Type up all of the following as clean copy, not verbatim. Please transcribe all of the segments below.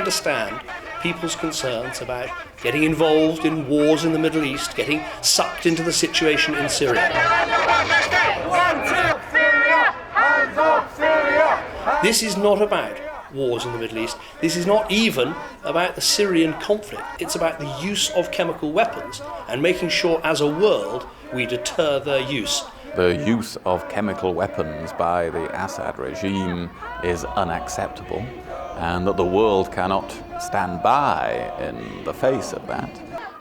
understand people's concerns about getting involved in wars in the Middle East, getting sucked into the situation in Syria. This is not about wars in the Middle East. This is not even about the Syrian conflict. It's about the use of chemical weapons and making sure as a world we deter their use. The use of chemical weapons by the Assad regime is unacceptable, and that the world cannot stand by in the face of that.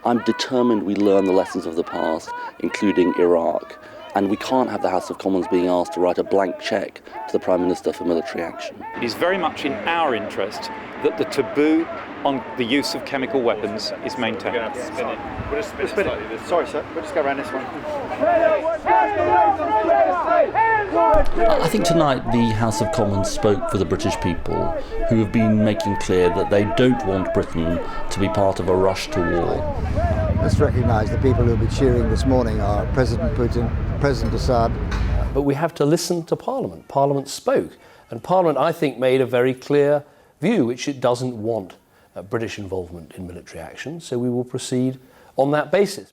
I'm determined we learn the lessons of the past, including Iraq, and we can't have the House of Commons being asked to write a blank cheque to the Prime Minister for military action. It is very much in our interest that the taboo on the use of chemical weapons is maintained. We're going to have to spin it. We'll just spin it. Sorry, sir. We'll just go around this one. I think tonight the House of Commons spoke for the British people, who have been making clear that they don't want Britain to be part of a rush to war. Let's recognise the people who will be cheering this morning are President Putin, President Assad. But we have to listen to Parliament. Parliament spoke, and Parliament, I think, made a very clear view, which it doesn't want British involvement in military action, so we will proceed on that basis.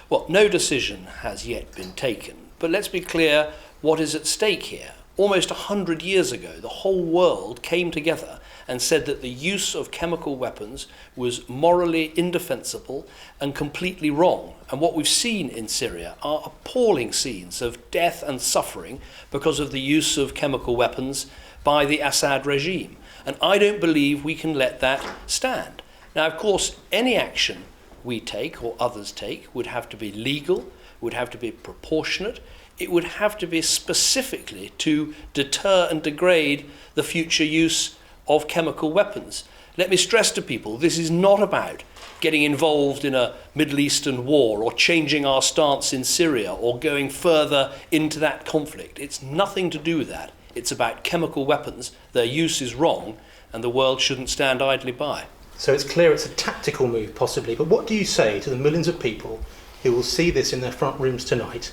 Well, no decision has yet been taken, but let's be clear what is at stake here. Almost 100 years ago, the whole world came together and said that the use of chemical weapons was morally indefensible and completely wrong. And what we've seen in Syria are appalling scenes of death and suffering because of the use of chemical weapons by the Assad regime. And I don't believe we can let that stand. Now, of course, any action we take or others take would have to be legal, would have to be proportionate, it would have to be specifically to deter and degrade the future use of chemical weapons. Let me stress to people, this is not about getting involved in a Middle Eastern war or changing our stance in Syria or going further into that conflict. It's nothing to do with that. It's about chemical weapons. Their use is wrong, and the world shouldn't stand idly by. So it's clear it's a tactical move, possibly. But what do you say to the millions of people who will see this in their front rooms tonight,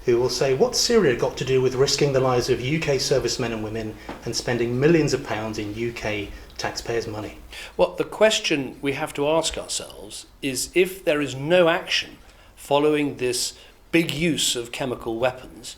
who will say, what's Syria got to do with risking the lives of UK servicemen and women and spending millions of pounds in UK taxpayers' money? Well, the question we have to ask ourselves is, if there is no action following this big use of chemical weapons,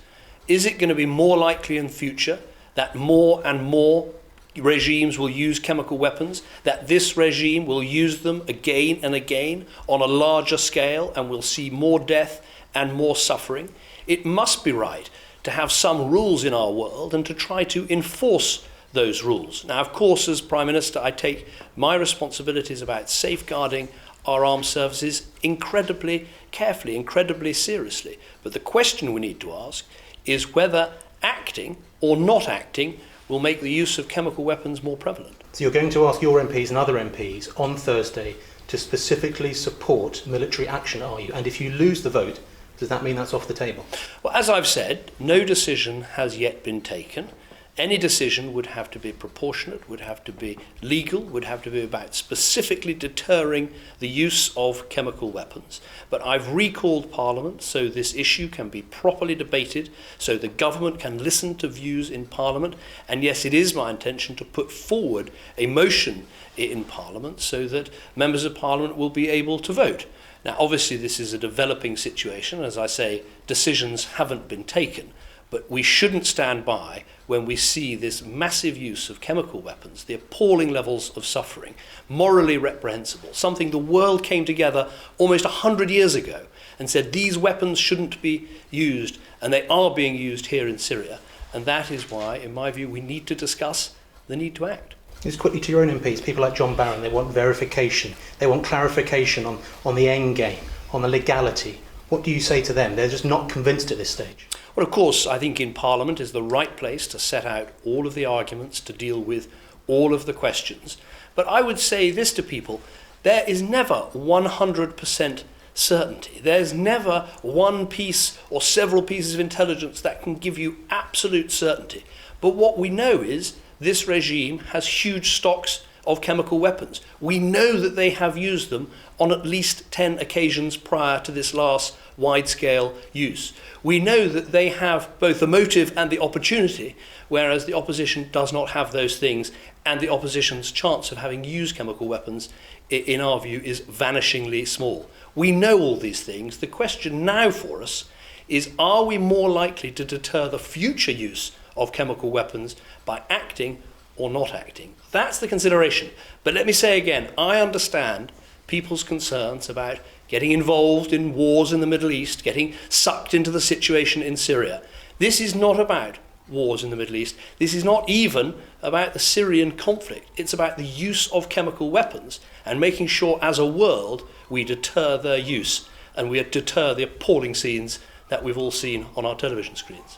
is it going to be more likely in future that more and more regimes will use chemical weapons, that this regime will use them again and again on a larger scale, and we'll see more death and more suffering? It must be right to have some rules in our world and to try to enforce those rules. Now, of course, as Prime Minister, I take my responsibilities about safeguarding our armed services incredibly carefully, incredibly seriously. But the question we need to ask is whether acting or not acting will make the use of chemical weapons more prevalent. So you're going to ask your MPs and other MPs on Thursday to specifically support military action, are you? And if you lose the vote, does that mean that's off the table? Well, as I've said, no decision has yet been taken. Any decision would have to be proportionate, would have to be legal, would have to be about specifically deterring the use of chemical weapons. But I've recalled Parliament so this issue can be properly debated, so the government can listen to views in Parliament. And yes, it is my intention to put forward a motion in Parliament so that members of Parliament will be able to vote. Now, obviously, this is a developing situation. As I say, decisions haven't been taken. But we shouldn't stand by when we see this massive use of chemical weapons, the appalling levels of suffering, morally reprehensible, something the world came together almost 100 years ago and said these weapons shouldn't be used, and they are being used here in Syria. And that is why, in my view, we need to discuss the need to act. Just quickly to your own MPs, people like John Barron, they want verification, they want clarification on the end game, on the legality. What do you say to them? They're just not convinced at this stage. Well, of course, I think in Parliament is the right place to set out all of the arguments, to deal with all of the questions. But I would say this to people, there is never 100% certainty. There's never one piece or several pieces of intelligence that can give you absolute certainty. But what we know is this regime has huge stocks of chemical weapons. We know that they have used them on at least 10 occasions prior to this last wide-scale use. We know that they have both the motive and the opportunity, whereas the opposition does not have those things, and the opposition's chance of having used chemical weapons, in our view, is vanishingly small. We know all these things. The question now for us is, are we more likely to deter the future use of chemical weapons by acting or not acting? That's the consideration. But let me say again, I understand people's concerns about getting involved in wars in the Middle East, getting sucked into the situation in Syria. This is not about wars in the Middle East. This is not even about the Syrian conflict. It's about the use of chemical weapons and making sure as a world we deter their use and we deter the appalling scenes that we've all seen on our television screens.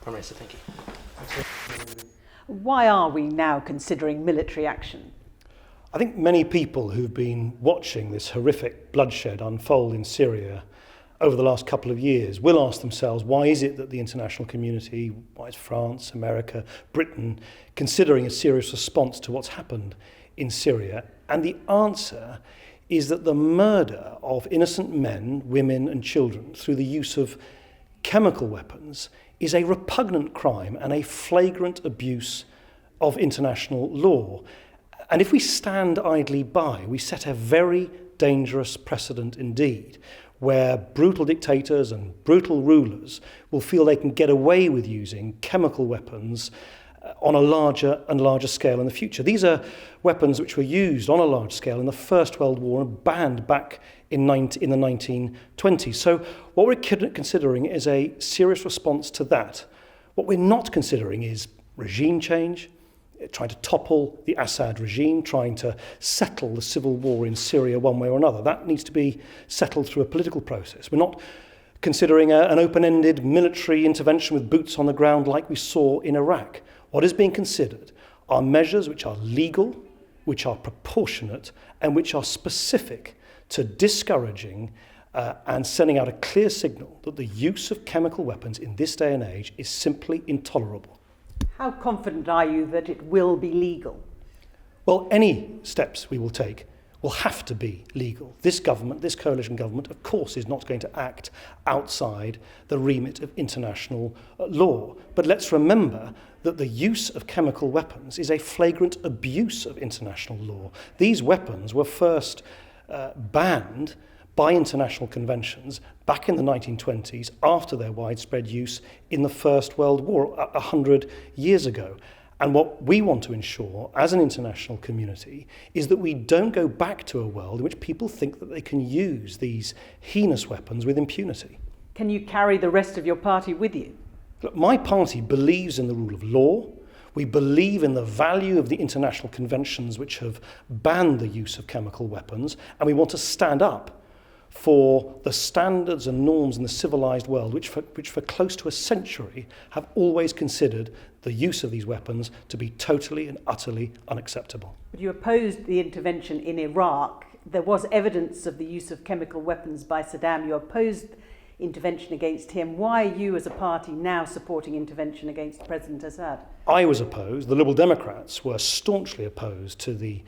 Prime Minister, thank you. Why are we now considering military action? I think many people who've been watching this horrific bloodshed unfold in Syria over the last couple of years will ask themselves, why is it that the international community, why is France, America, Britain, considering a serious response to what's happened in Syria? And the answer is that the murder of innocent men, women and children through the use of chemical weapons is a repugnant crime and a flagrant abuse of international law. And if we stand idly by, we set a very dangerous precedent indeed, where brutal dictators and brutal rulers will feel they can get away with using chemical weapons on a larger and larger scale in the future. These are weapons which were used on a large scale in the First World War and banned back in the 1920s. So what we're considering is a serious response to that. What we're not considering is regime change, trying to topple the Assad regime, trying to settle the civil war in Syria one way or another. That needs to be settled through a political process. We're not considering an open-ended military intervention with boots on the ground like we saw in Iraq. What is being considered are measures which are legal, which are proportionate, and which are specific to discouraging and sending out a clear signal that the use of chemical weapons in this day and age is simply intolerable. How confident are you that it will be legal? Well, any steps we will take will have to be legal. This government, this coalition government, of course, is not going to act outside the remit of international law. But let's remember that the use of chemical weapons is a flagrant abuse of international law. These weapons were first banned by international conventions back in the 1920s after their widespread use in the First World War 100 years ago. And what we want to ensure as an international community is that we don't go back to a world in which people think that they can use these heinous weapons with impunity. Can you carry the rest of your party with you? Look, my party believes in the rule of law. We believe in the value of the international conventions which have banned the use of chemical weapons, and we want to stand up for the standards and norms in the civilized world, which for close to a century have always considered the use of these weapons to be totally and utterly unacceptable. But you opposed the intervention in Iraq. There was evidence of the use of chemical weapons by Saddam. You opposed intervention against him. Why are you as a party now supporting intervention against President Assad? I was opposed. The Liberal Democrats were staunchly opposed to the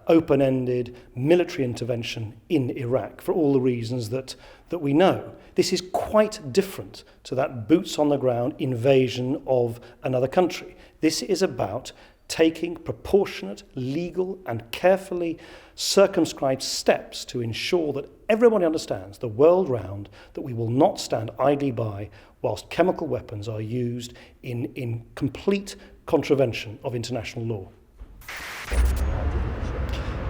open-ended military intervention in Iraq for all the reasons that we know. This is quite different to that boots-on-the-ground invasion of another country. This is about taking proportionate, legal and carefully circumscribed steps to ensure that everybody understands the world round that we will not stand idly by whilst chemical weapons are used in complete contravention of international law.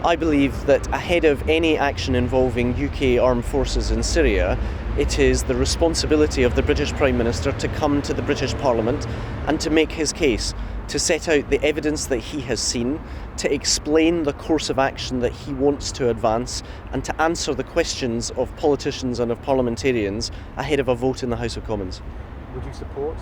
I believe that ahead of any action involving UK armed forces in Syria, it is the responsibility of the British Prime Minister to come to the British Parliament and to make his case, to set out the evidence that he has seen, to explain the course of action that he wants to advance, and to answer the questions of politicians and of parliamentarians ahead of a vote in the House of Commons. Would you support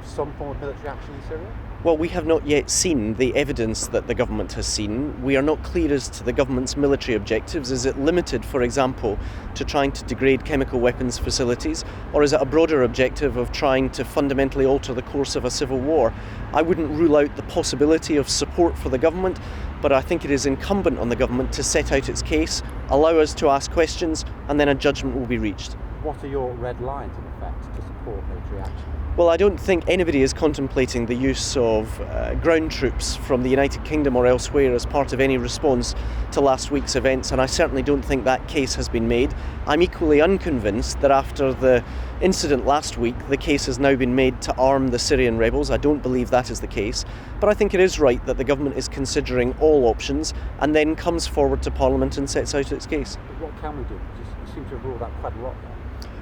some form of military action in Syria? Well, we have not yet seen the evidence that the government has seen. We are not clear as to the government's military objectives. Is it limited, for example, to trying to degrade chemical weapons facilities, or is it a broader objective of trying to fundamentally alter the course of a civil war? I wouldn't rule out the possibility of support for the government, but I think it is incumbent on the government to set out its case, allow us to ask questions, and then a judgment will be reached. What are your red lines, in effect, to support military action? Well, I don't think anybody is contemplating the use of ground troops from the United Kingdom or elsewhere as part of any response to last week's events, and I certainly don't think that case has been made. I'm equally unconvinced that after the incident last week, the case has now been made to arm the Syrian rebels. I don't believe that is the case, but I think it is right that the government is considering all options and then comes forward to Parliament and sets out its case. But what can we do? You seem to have ruled out quite a lot there.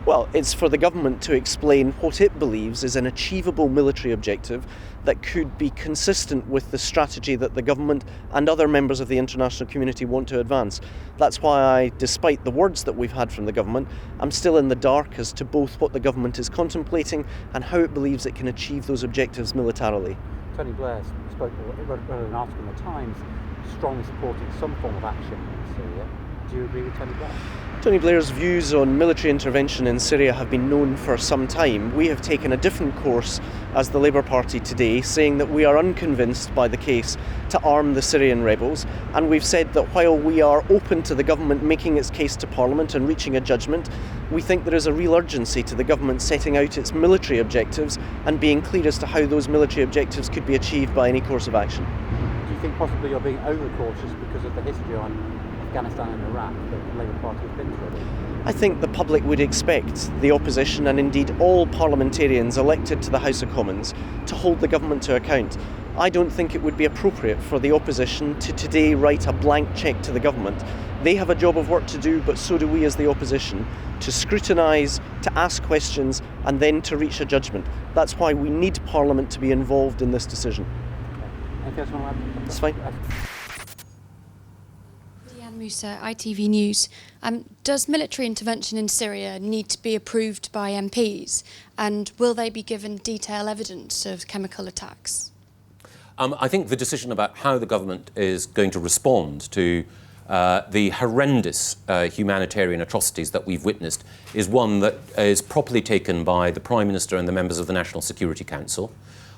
Well, it's for the government to explain what it believes is an achievable military objective that could be consistent with the strategy that the government and other members of the international community want to advance. That's why I, despite the words that we've had from the government, I'm still in the dark as to both what the government is contemplating and how it believes it can achieve those objectives militarily. Tony Blair wrote an article in the Times strongly supporting some form of action in Syria. Do you agree with Tony Blair? Tony Blair's views on military intervention in Syria have been known for some time. We have taken a different course as the Labour Party today, saying that we are unconvinced by the case to arm the Syrian rebels, and we've said that while we are open to the government making its case to Parliament and reaching a judgment, we think there is a real urgency to the government setting out its military objectives and being clear as to how those military objectives could be achieved by any course of action. Do you think possibly you're being overcautious because of the history on Afghanistan and Iraq that the Labour Party has been through? I think the public would expect the opposition and indeed all parliamentarians elected to the House of Commons to hold the government to account. I don't think it would be appropriate for the opposition to today write a blank cheque to the government. They have a job of work to do, but so do we as the opposition, to scrutinise, to ask questions and then to reach a judgment. That's why we need Parliament to be involved in this decision. Anything else you want to add? That's fine. Musa, ITV News. Does military intervention in Syria need to be approved by MPs, and will they be given detailed evidence of chemical attacks? I think the decision about how the government is going to respond to the horrendous humanitarian atrocities that we've witnessed is one that is properly taken by the Prime Minister and the members of the National Security Council.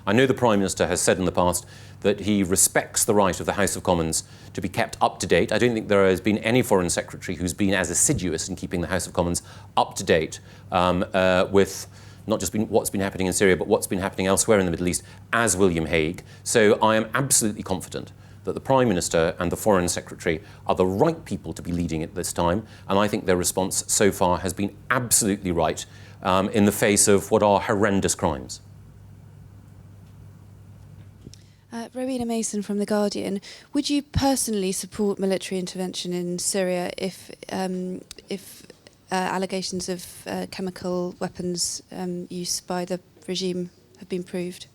I know the Prime Minister has said in the past that he respects the right of the House of Commons to be kept up to date. I don't think there has been any Foreign Secretary who's been as assiduous in keeping the House of Commons up to date with not just what's been happening in Syria, but what's been happening elsewhere in the Middle East as William Hague. So I am absolutely confident that the Prime Minister and the Foreign Secretary are the right people to be leading it this time, and I think their response so far has been absolutely right in the face of what are horrendous crimes. Rowena Mason from The Guardian. Would you personally support military intervention in Syria if allegations of chemical weapons use by the regime have been proved?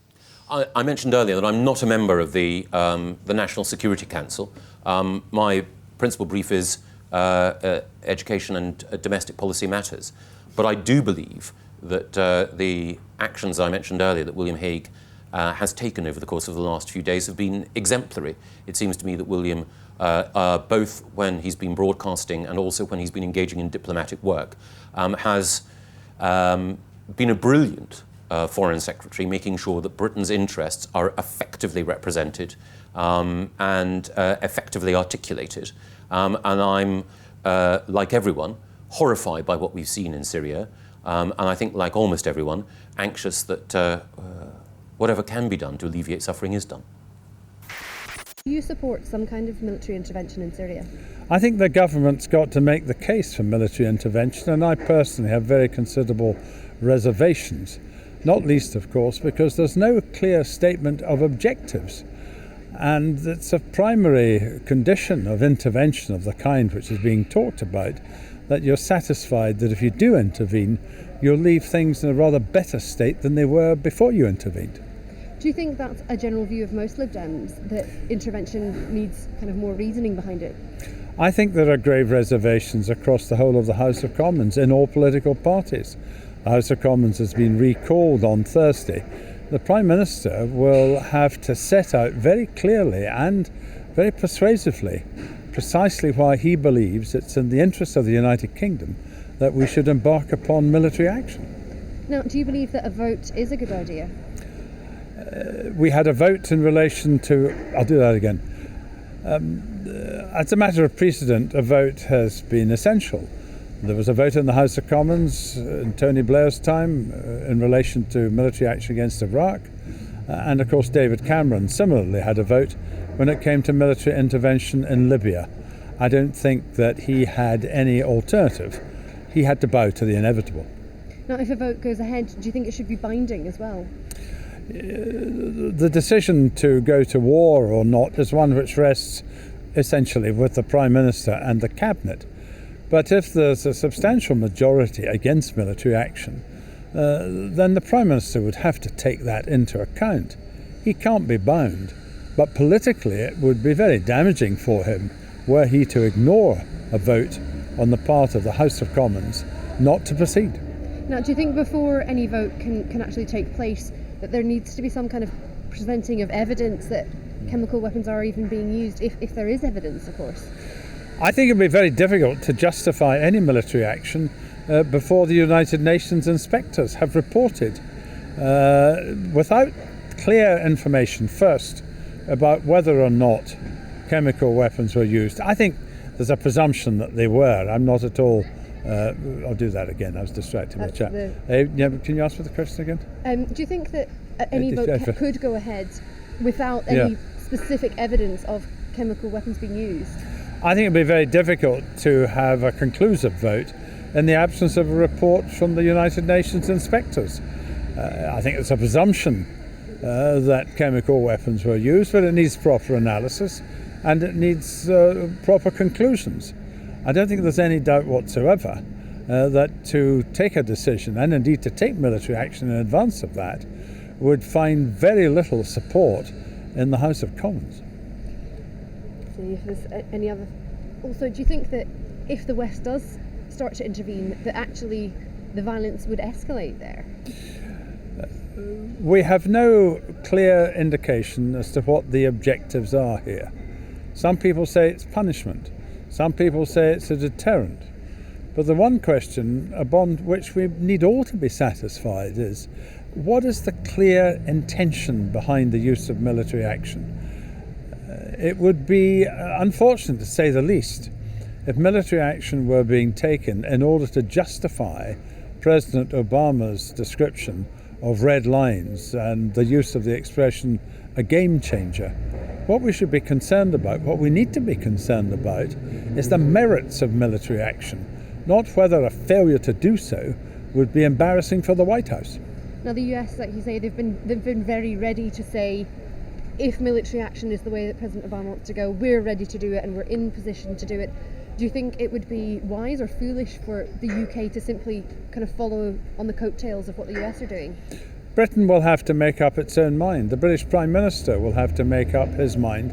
I mentioned earlier that I'm not a member of the National Security Council. My principal brief is education and domestic policy matters. But I do believe that the actions I mentioned earlier that William Hague has taken over the course of the last few days have been exemplary. It seems to me that William, both when he's been broadcasting and also when he's been engaging in diplomatic work, has been a brilliant Foreign Secretary, making sure that Britain's interests are effectively represented and effectively articulated. And I'm, like everyone, horrified by what we've seen in Syria. And I think, like almost everyone, anxious that whatever can be done to alleviate suffering is done. Do you support some kind of military intervention in Syria? I think the government's got to make the case for military intervention, and I personally have very considerable reservations, not least, of course, because there's no clear statement of objectives. And it's a primary condition of intervention of the kind which is being talked about, that you're satisfied that if you do intervene, you'll leave things in a rather better state than they were before you intervened. Do you think that's a general view of most Lib Dems, that intervention needs kind of more reasoning behind it? I think there are grave reservations across the whole of the House of Commons in all political parties. The House of Commons has been recalled on Thursday. The Prime Minister will have to set out very clearly and very persuasively precisely why he believes it's in the interest of the United Kingdom that we should embark upon military action. Now, do you believe that a vote is a good idea? We had a vote in relation to... I'll do that again. As a matter of precedent, a vote has been essential. There was a vote in the House of Commons in Tony Blair's time in relation to military action against Iraq. And of course David Cameron similarly had a vote when it came to military intervention in Libya. I don't think that he had any alternative. He had to bow to the inevitable. Now, if a vote goes ahead, do you think it should be binding as well? The decision to go to war or not is one which rests essentially with the Prime Minister and the Cabinet. But if there's a substantial majority against military action, then the Prime Minister would have to take that into account. He can't be bound, but politically it would be very damaging for him were he to ignore a vote on the part of the House of Commons not to proceed. Now, do you think before any vote can actually take place that there needs to be some kind of presenting of evidence that chemical weapons are even being used, if there is evidence, of course? I think it would be very difficult to justify any military action before the United Nations inspectors have reported without clear information first about whether or not chemical weapons were used. I think there's a presumption that they were. I'm not at all... I'll do that again. I was distracted by the chat. Can you ask for the question again? Do you think that any vote could go ahead without any specific evidence of chemical weapons being used? I think it would be very difficult to have a conclusive vote in the absence of a report from the United Nations inspectors. I think it's a presumption that chemical weapons were used, but it needs proper analysis and it needs proper conclusions. I don't think there's any doubt whatsoever that to take a decision, and indeed to take military action in advance of that, would find very little support in the House of Commons. See if there's any other... Also, do you think that if the West does start to intervene, that actually the violence would escalate there? We have no clear indication as to what the objectives are here. Some people say it's punishment. Some people say it's a deterrent. But the one question upon which we need all to be satisfied is, what is the clear intention behind the use of military action? It would be unfortunate, to say the least, if military action were being taken in order to justify President Obama's description of red lines and the use of the expression a game changer. What we should be concerned about, what we need to be concerned about, is the merits of military action, not whether a failure to do so would be embarrassing for the White House. Now the US, like you say, they've been very ready to say, if military action is the way that President Obama wants to go, we're ready to do it and we're in position to do it. Do you think it would be wise or foolish for the UK to simply kind of follow on the coattails of what the US are doing? Britain will have to make up its own mind. The British Prime Minister will have to make up his mind,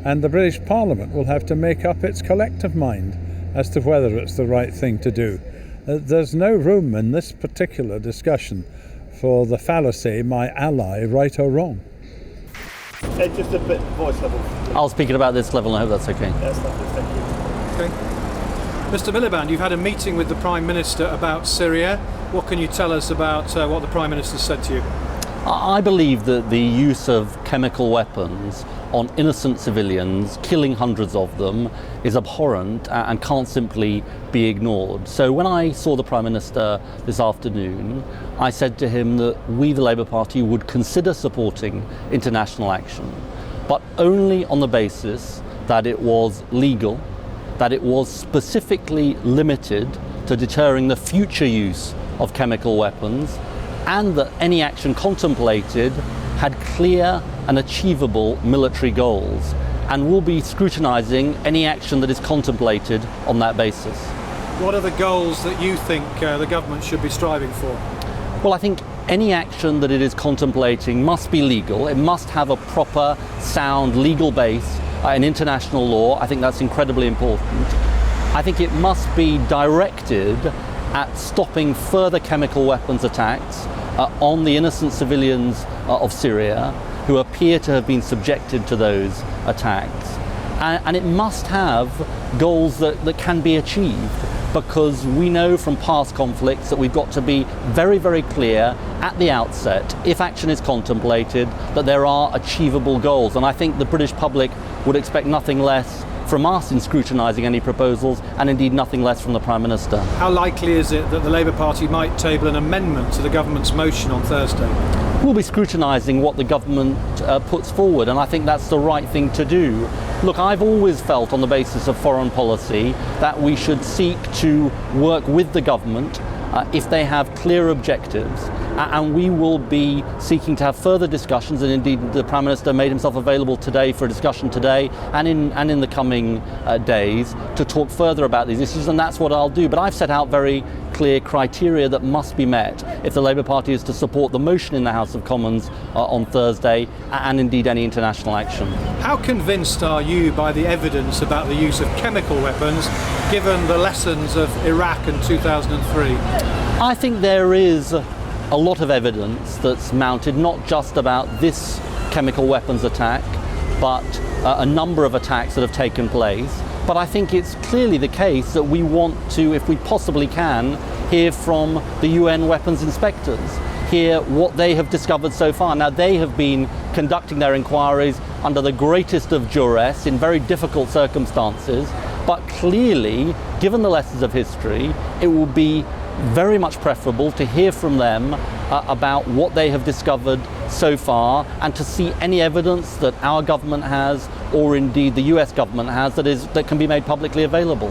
and the British Parliament will have to make up its collective mind as to whether it's the right thing to do. There's no room in this particular discussion for the fallacy, my ally, right or wrong. Just a bit voice level. I'll speak at about this level, I hope that's okay. That's lovely, thank you. Okay. Mr. Miliband, you've had a meeting with the Prime Minister about Syria. What can you tell us about what the Prime Minister said to you? I believe that the use of chemical weapons on innocent civilians, killing hundreds of them, is abhorrent and can't simply be ignored. So when I saw the Prime Minister this afternoon, I said to him that we, the Labour Party, would consider supporting international action, but only on the basis that it was legal, that it was specifically limited to deterring the future use of chemical weapons, and that any action contemplated had clear and achievable military goals, and will be scrutinising any action that is contemplated on that basis. What are the goals that you think the government should be striving for? Well, I think any action that it is contemplating must be legal. It must have a proper, sound legal base in international law. I think that's incredibly important. I think it must be directed at stopping further chemical weapons attacks on the innocent civilians of Syria who appear to have been subjected to those attacks. And it must have goals that can be achieved. because we know from past conflicts that we've got to be very, very clear at the outset, if action is contemplated, that there are achievable goals. And I think the British public would expect nothing less from us in scrutinising any proposals, and indeed nothing less from the Prime Minister. How likely is it that the Labour Party might table an amendment to the government's motion on Thursday? We'll be scrutinising what the government puts forward, and I think that's the right thing to do. Look, I've always felt on the basis of foreign policy that we should seek to work with the government if they have clear objectives, and we will be seeking to have further discussions, and indeed the Prime Minister made himself available today for a discussion today and in the coming days to talk further about these issues, and that's what I'll do. But I've set out very clear criteria that must be met if the Labour Party is to support the motion in the House of Commons on Thursday, and indeed any international action. How convinced are you by the evidence about the use of chemical weapons, given the lessons of Iraq in 2003? I think there is a lot of evidence that's mounted, not just about this chemical weapons attack, but a number of attacks that have taken place. But I think it's clearly the case that we want to, if we possibly can, hear from the UN weapons inspectors, hear what they have discovered so far. Now, they have been conducting their inquiries under the greatest of duress in very difficult circumstances, but clearly, given the lessons of history, it will be very much preferable to hear from them about what they have discovered so far, and to see any evidence that our government has, or indeed the US government has, that can be made publicly available.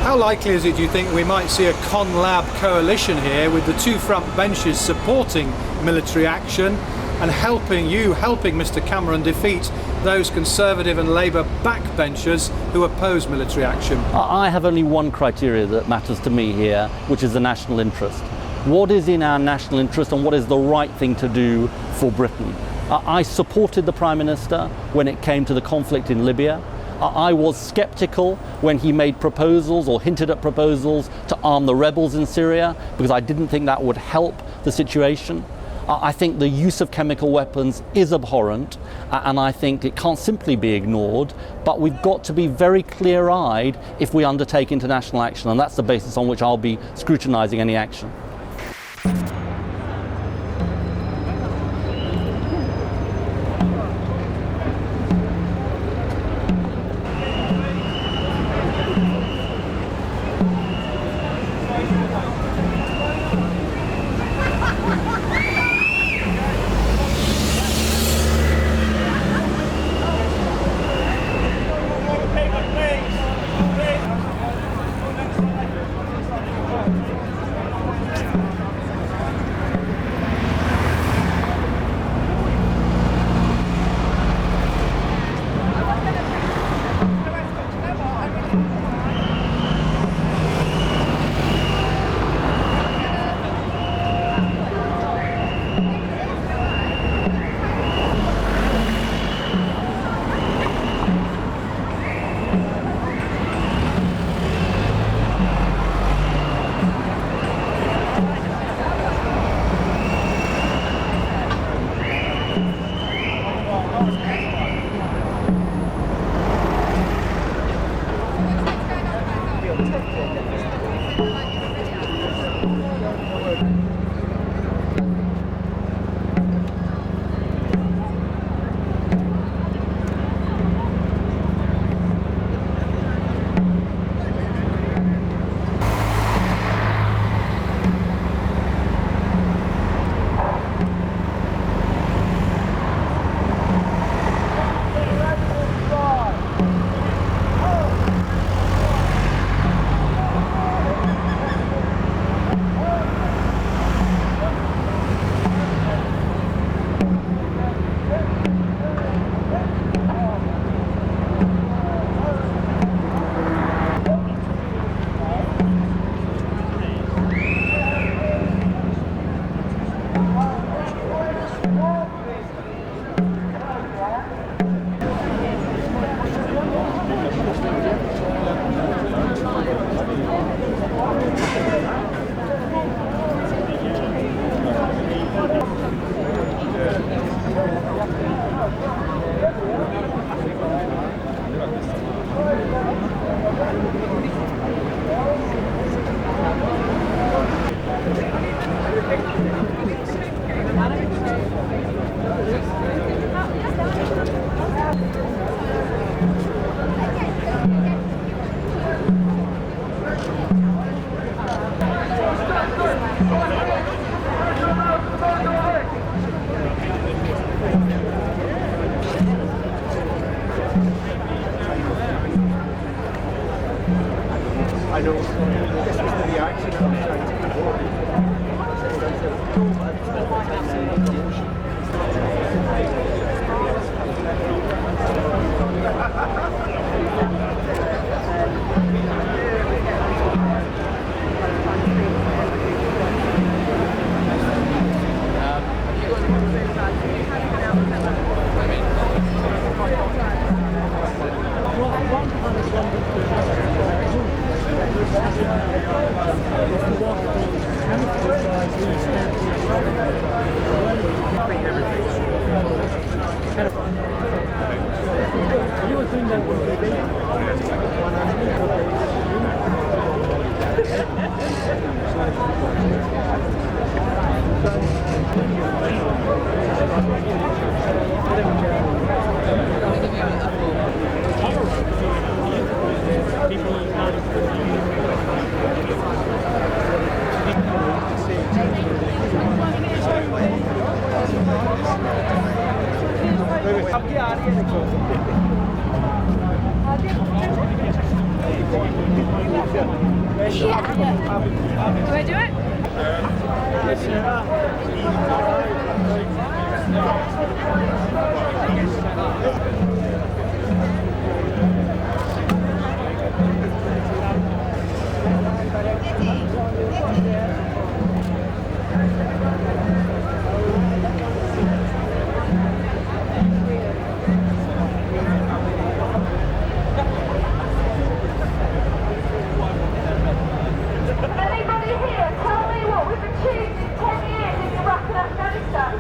How likely is it, do you think, we might see a ConLab coalition here with the two front benches supporting military action and helping Mr Cameron defeat those Conservative and Labour backbenchers who oppose military action? I have only one criteria that matters to me here, which is the national interest. What is in our national interest and what is the right thing to do for Britain? I supported the Prime Minister when it came to the conflict in Libya. I was sceptical when he made proposals or hinted at proposals to arm the rebels in Syria, because I didn't think that would help the situation. I think the use of chemical weapons is abhorrent, and I think it can't simply be ignored, but we've got to be very clear-eyed if we undertake international action, and that's the basis on which I'll be scrutinising any action. I know this is the reaction I'm trying to Do I do it? Anybody here tell me what we've achieved in 10 years in Iraq and Afghanistan?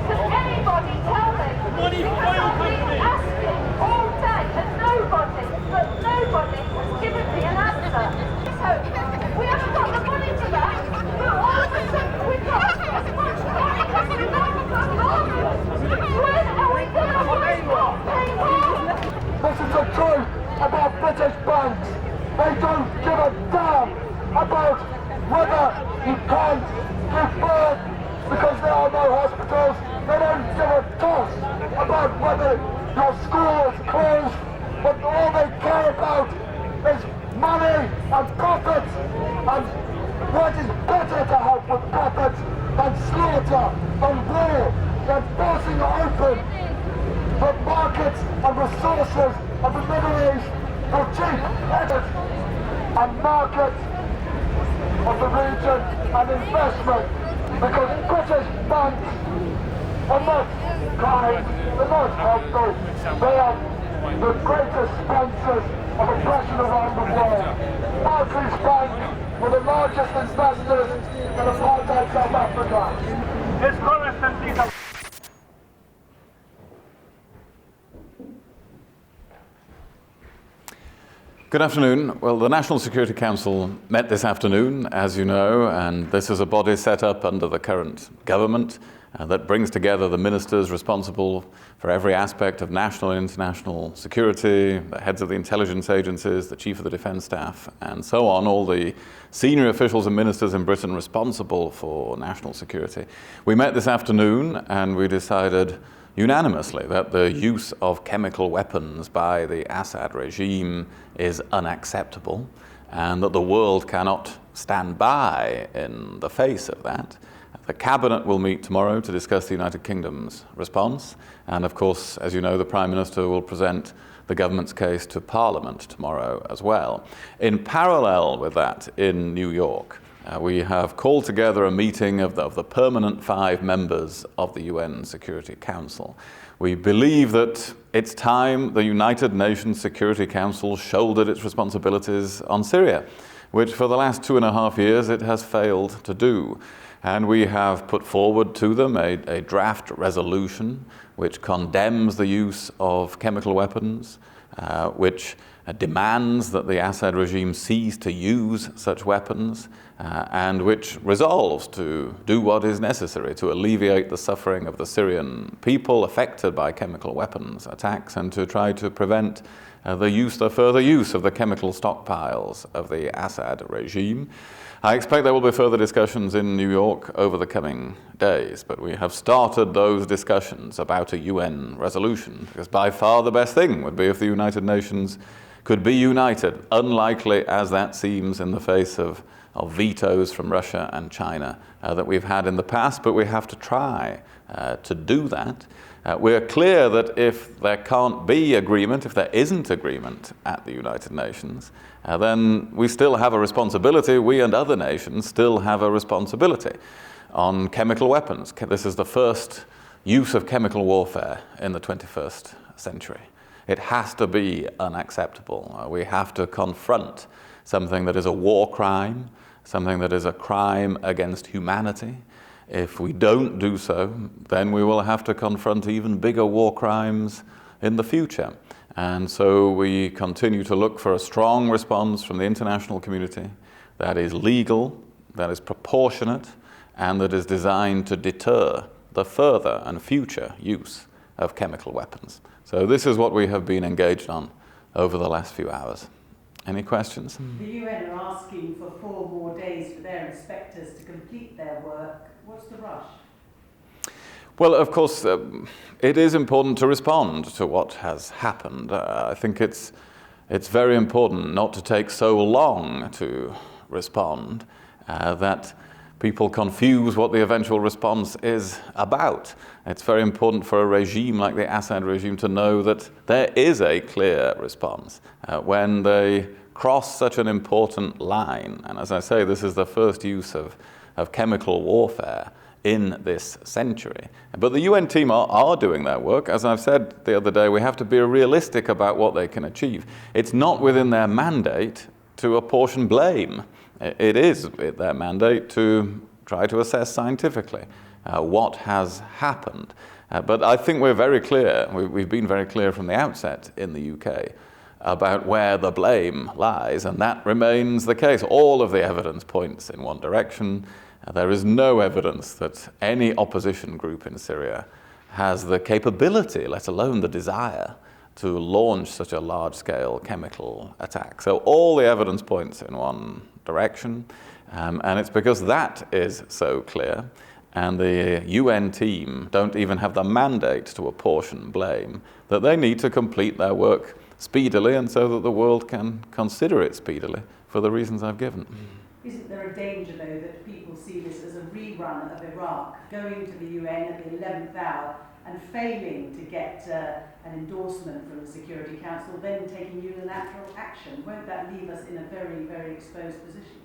Can anybody tell me? Because I've been asking all day and nobody has given me an answer. So, we haven't got the money for that, but all of a sudden we've got as much money as we've ever got lawyers. When are we going to stop people? This is the truth about British banks. They don't give a damn about whether you can give birth because there are no hospitals. They don't give a toss about whether your school is closed. But all they care about is money and profits. And what is better to help with profits than slaughter and war, than forcing open the markets and resources of the Middle East for cheap editors and markets of the region and investment, because British banks are not kind, they're not helpful, they are the greatest sponsors of oppression around the world. Barclays Bank were the largest investors in apartheid South Africa. It's constantly Good afternoon. Well, the National Security Council met this afternoon, as you know, and this is a body set up under the current government that brings together the ministers responsible for every aspect of national and international security, the heads of the intelligence agencies, the chief of the defence staff, and so on, all the senior officials and ministers in Britain responsible for national security. We met this afternoon and we decided unanimously that the use of chemical weapons by the Assad regime is unacceptable and that the world cannot stand by in the face of that. The Cabinet will meet tomorrow to discuss the United Kingdom's response, and of course, as you know, the Prime Minister will present the government's case to Parliament tomorrow as well. In parallel with that, in New York, we have called together a meeting of the permanent 5 members of the UN Security Council. We believe that it's time the United Nations Security Council shouldered its responsibilities on Syria, which for the last 2.5 years it has failed to do. And we have put forward to them a draft resolution which condemns the use of chemical weapons, which demands that the Assad regime cease to use such weapons, and which resolves to do what is necessary to alleviate the suffering of the Syrian people affected by chemical weapons attacks and to try to prevent the further use of the chemical stockpiles of the Assad regime. I expect there will be further discussions in New York over the coming days, but we have started those discussions about a UN resolution, because by far the best thing would be if the United Nations could be united, unlikely as that seems in the face of vetoes from Russia and China that we've had in the past, but we have to try to do that. We're clear that if there can't be agreement, if there isn't agreement at the United Nations, then we still have a responsibility, we and other nations still have a responsibility on chemical weapons. This is the first use of chemical warfare in the 21st century. It has to be unacceptable. We have to confront something that is a war crime, something that is a crime against humanity. If we don't do so, then we will have to confront even bigger war crimes in the future. And so we continue to look for a strong response from the international community that is legal, that is proportionate, and that is designed to deter the further and future use of chemical weapons. So this is what we have been engaged on over the last few hours. Any questions? The UN are asking for 4 more days for their inspectors to complete their work. What's the rush? Well, of course, it is important to respond to what has happened. I think it's very important not to take so long to respond that people confuse what the eventual response is about. It's very important for a regime like the Assad regime to know that there is a clear response when they cross such an important line. And as I say, this is the first use of chemical warfare in this century. But the UN team are doing their work. As I've said the other day, we have to be realistic about what they can achieve. It's not within their mandate to apportion blame. It is their mandate to try to assess scientifically what has happened. But I think we're very clear, we've been very clear from the outset in the UK about where the blame lies, and that remains the case. All of the evidence points in one direction. There is no evidence that any opposition group in Syria has the capability, let alone the desire, to launch such a large-scale chemical attack. So all the evidence points in one direction, and it's because that is so clear, and the UN team don't even have the mandate to apportion blame, that they need to complete their work speedily, and so that the world can consider it speedily for the reasons I've given. Isn't there a danger, though, that people see this as a rerun of Iraq, going to the UN at the 11th hour and failing to get an endorsement from the Security Council, then taking unilateral action? Won't that leave us in a very, very exposed position?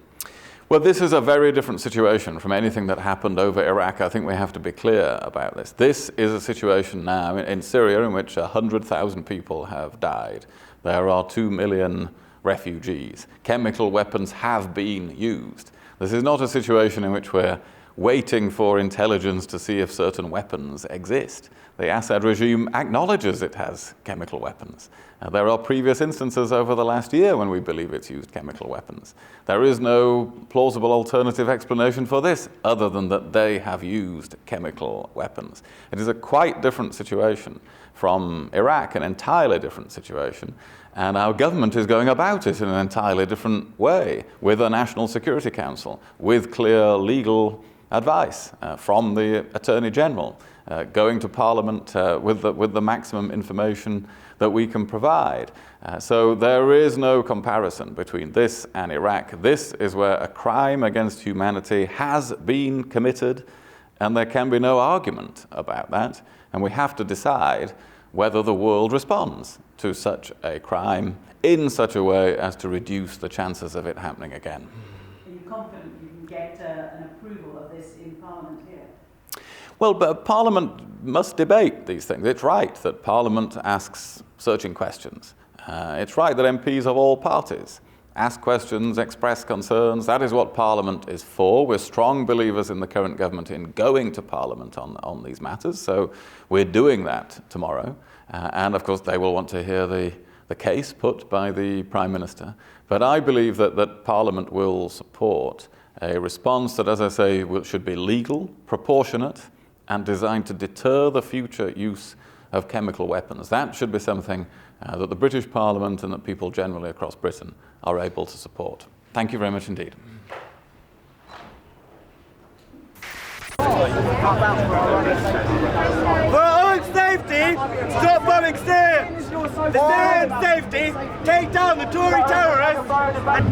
Well, this is a very different situation from anything that happened over Iraq. I think we have to be clear about this. This is a situation now in Syria in which 100,000 people have died. There are 2 million refugees. Chemical weapons have been used. This is not a situation in which we're waiting for intelligence to see if certain weapons exist. The Assad regime acknowledges it has chemical weapons. There are previous instances over the last year when we believe it's used chemical weapons. There is no plausible alternative explanation for this other than that they have used chemical weapons. It is a quite different situation from Iraq, an entirely different situation, and our government is going about it in an entirely different way, with a National Security Council, with clear legal advice from the Attorney General, going to Parliament with the maximum information that we can provide. So there is no comparison between this and Iraq. This is where a crime against humanity has been committed, and there can be no argument about that. And we have to decide whether the world responds to such a crime in such a way as to reduce the chances of it happening again. Are you confident you can get an approval of this in Parliament here? Well, but Parliament must debate these things. It's right that Parliament asks searching questions. It's right that MPs of all parties ask questions, express concerns. That is what Parliament is for. We're strong believers in the current government in going to Parliament on these matters, so we're doing that tomorrow. And of course, they will want to hear the case put by the Prime Minister. But I believe that Parliament will support a response that, as I say, should be legal, proportionate, and designed to deter the future use of chemical weapons. That should be something that the British Parliament and that people generally across Britain are able to support. Thank you very much indeed. For our own safety, stop bombing Syria! For Syrian safety, take down the Tory terrorists!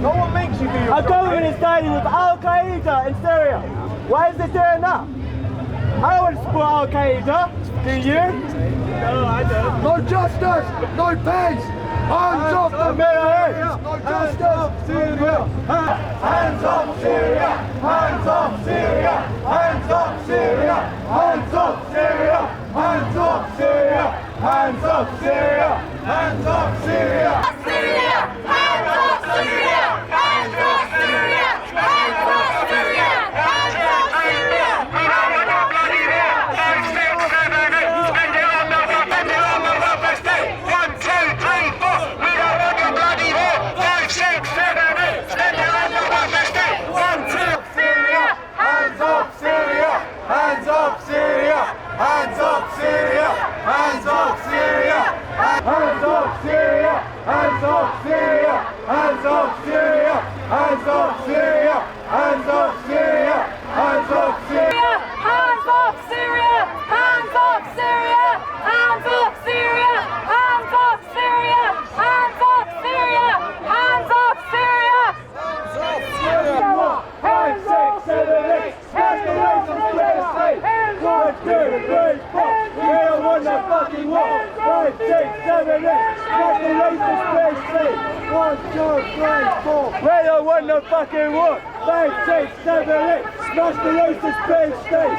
What makes you do? Our government is siding with Al-Qaeda in Syria. Why is it doing that? I don't support Al-Qaeda. Do you? No, I don't. No justice! No peace! Hands off the Syria! No justice! Syria! Hands off Syria! Hands off Syria! Hands off Syria! Hands off Syria! Hands off Syria! Hands off Syria! Hands off Syria! Syria! Hands off Syria! Hands off Syria! Hands off Syria! Hands off Syria! We don't want no bloody war! 5, 6, 7, 8. Spend it on the welfare state. 1, 2, 3, 4. We don't want no bloody war! 5, 6, 7, 8. Spend it on the welfare state. 1, 2, Syria! Hands off Syria! Hands off Syria! Hands off Syria! Hands off Syria! Hands off Syria! Hands off Syria! Hands off Syria! Hands off Syria! Hands off Syria! Hands off Syria! Hands off Syria! Hands off Syria! Hands off Syria! Hands off Syria! Hands off Syria! Hands off Syria! Hands off Syria! 5, 6, 7, 8. Hands the race of state. 1, 2, 3, 4. We don't want no fucking war. 5, 6, 7, 8. Smash the racist state. 1, 2, 3, 4. We don't want no fucking war. 5, 6, 7, 8. Smash the racist state.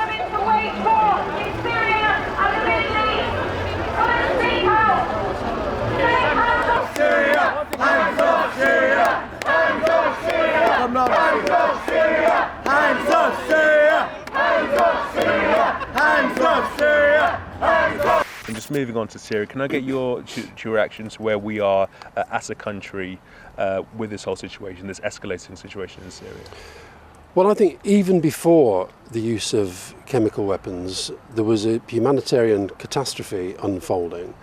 Wait for in Syria and the Middle East. Hands off Syria. Hands off Syria. Hands off Syria. Hands off Syria. Hands off Syria. Hands off Syria. Hands off Syria. Hands off. And just moving on to Syria, can I get your reaction to where we are as a country with this whole situation, this escalating situation in Syria? Well, I think even before the use of chemical weapons, there was a humanitarian catastrophe unfolding,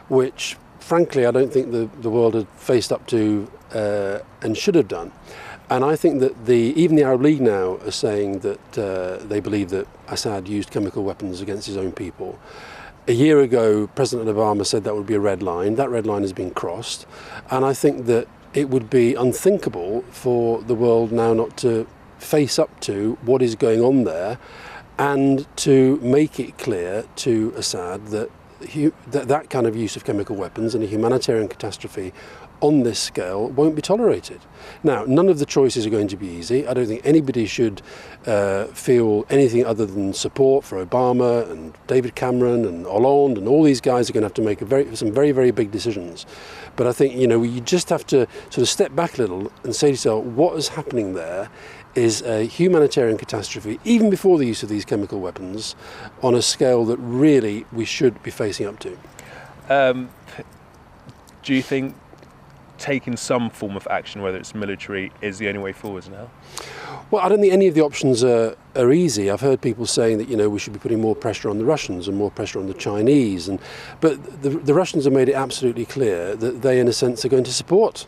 which, frankly, I don't think the world had faced up to and should have done. And I think that even the Arab League now are saying that they believe that Assad used chemical weapons against his own people. A year ago, President Obama said that would be a red line. That red line has been crossed. And I think that it would be unthinkable for the world now not to face up to what is going on there and to make it clear to Assad that that kind of use of chemical weapons and a humanitarian catastrophe on this scale won't be tolerated. Now, none of the choices are going to be easy. I don't think anybody should feel anything other than support for Obama and David Cameron and Hollande, and all these guys are going to have to make some very, very big decisions. But I think, you just have to sort of step back a little and say to yourself, what is happening there is a humanitarian catastrophe, even before the use of these chemical weapons, on a scale that really we should be facing up to. Do you think taking some form of action, whether it's military, is the only way forward now? Well, I don't think any of the options are easy. I've heard people saying that we should be putting more pressure on the Russians and more pressure on the Chinese, but the Russians have made it absolutely clear that they, in a sense, are going to support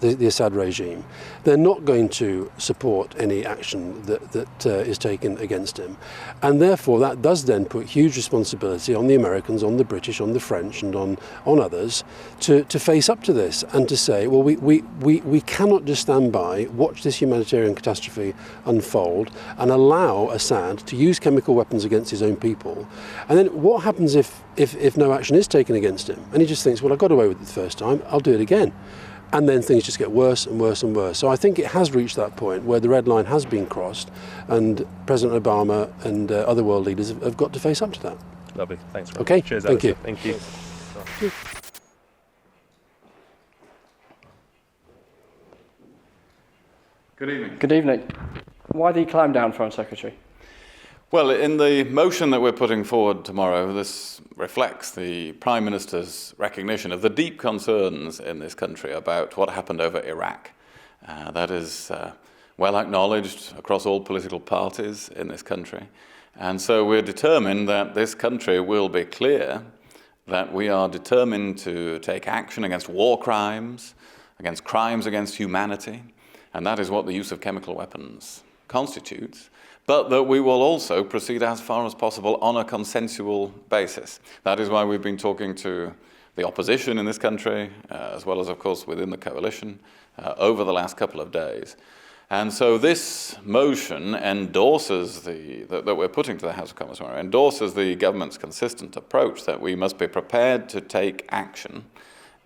the Assad regime. They're not going to support any action that is taken against him. And therefore that does then put huge responsibility on the Americans, on the British, on the French and on others to face up to this and to say, well, we cannot just stand by, watch this humanitarian catastrophe unfold and allow Assad to use chemical weapons against his own people. And then what happens if no action is taken against him? And he just thinks, well, I got away with it the first time, I'll do it again. And then things just get worse and worse and worse. So I think it has reached that point where the red line has been crossed and President Obama and other world leaders have got to face up to that. Lovely, thanks. Rob. Okay, cheers, thank you. Thank you. Good evening. Good evening. Why the climb down, Foreign Secretary? Well, in the motion that we're putting forward tomorrow, this reflects the Prime Minister's recognition of the deep concerns in this country about what happened over Iraq. That is well acknowledged across all political parties in this country. And so we're determined that this country will be clear that we are determined to take action against war crimes, against crimes against humanity, and that is what the use of chemical weapons constitutes, but that we will also proceed as far as possible on a consensual basis. That is why we've been talking to the opposition in this country, as well as, of course, within the coalition, over the last couple of days. And so this motion endorses that we're putting to the House of Commons tomorrow, endorses the government's consistent approach that we must be prepared to take action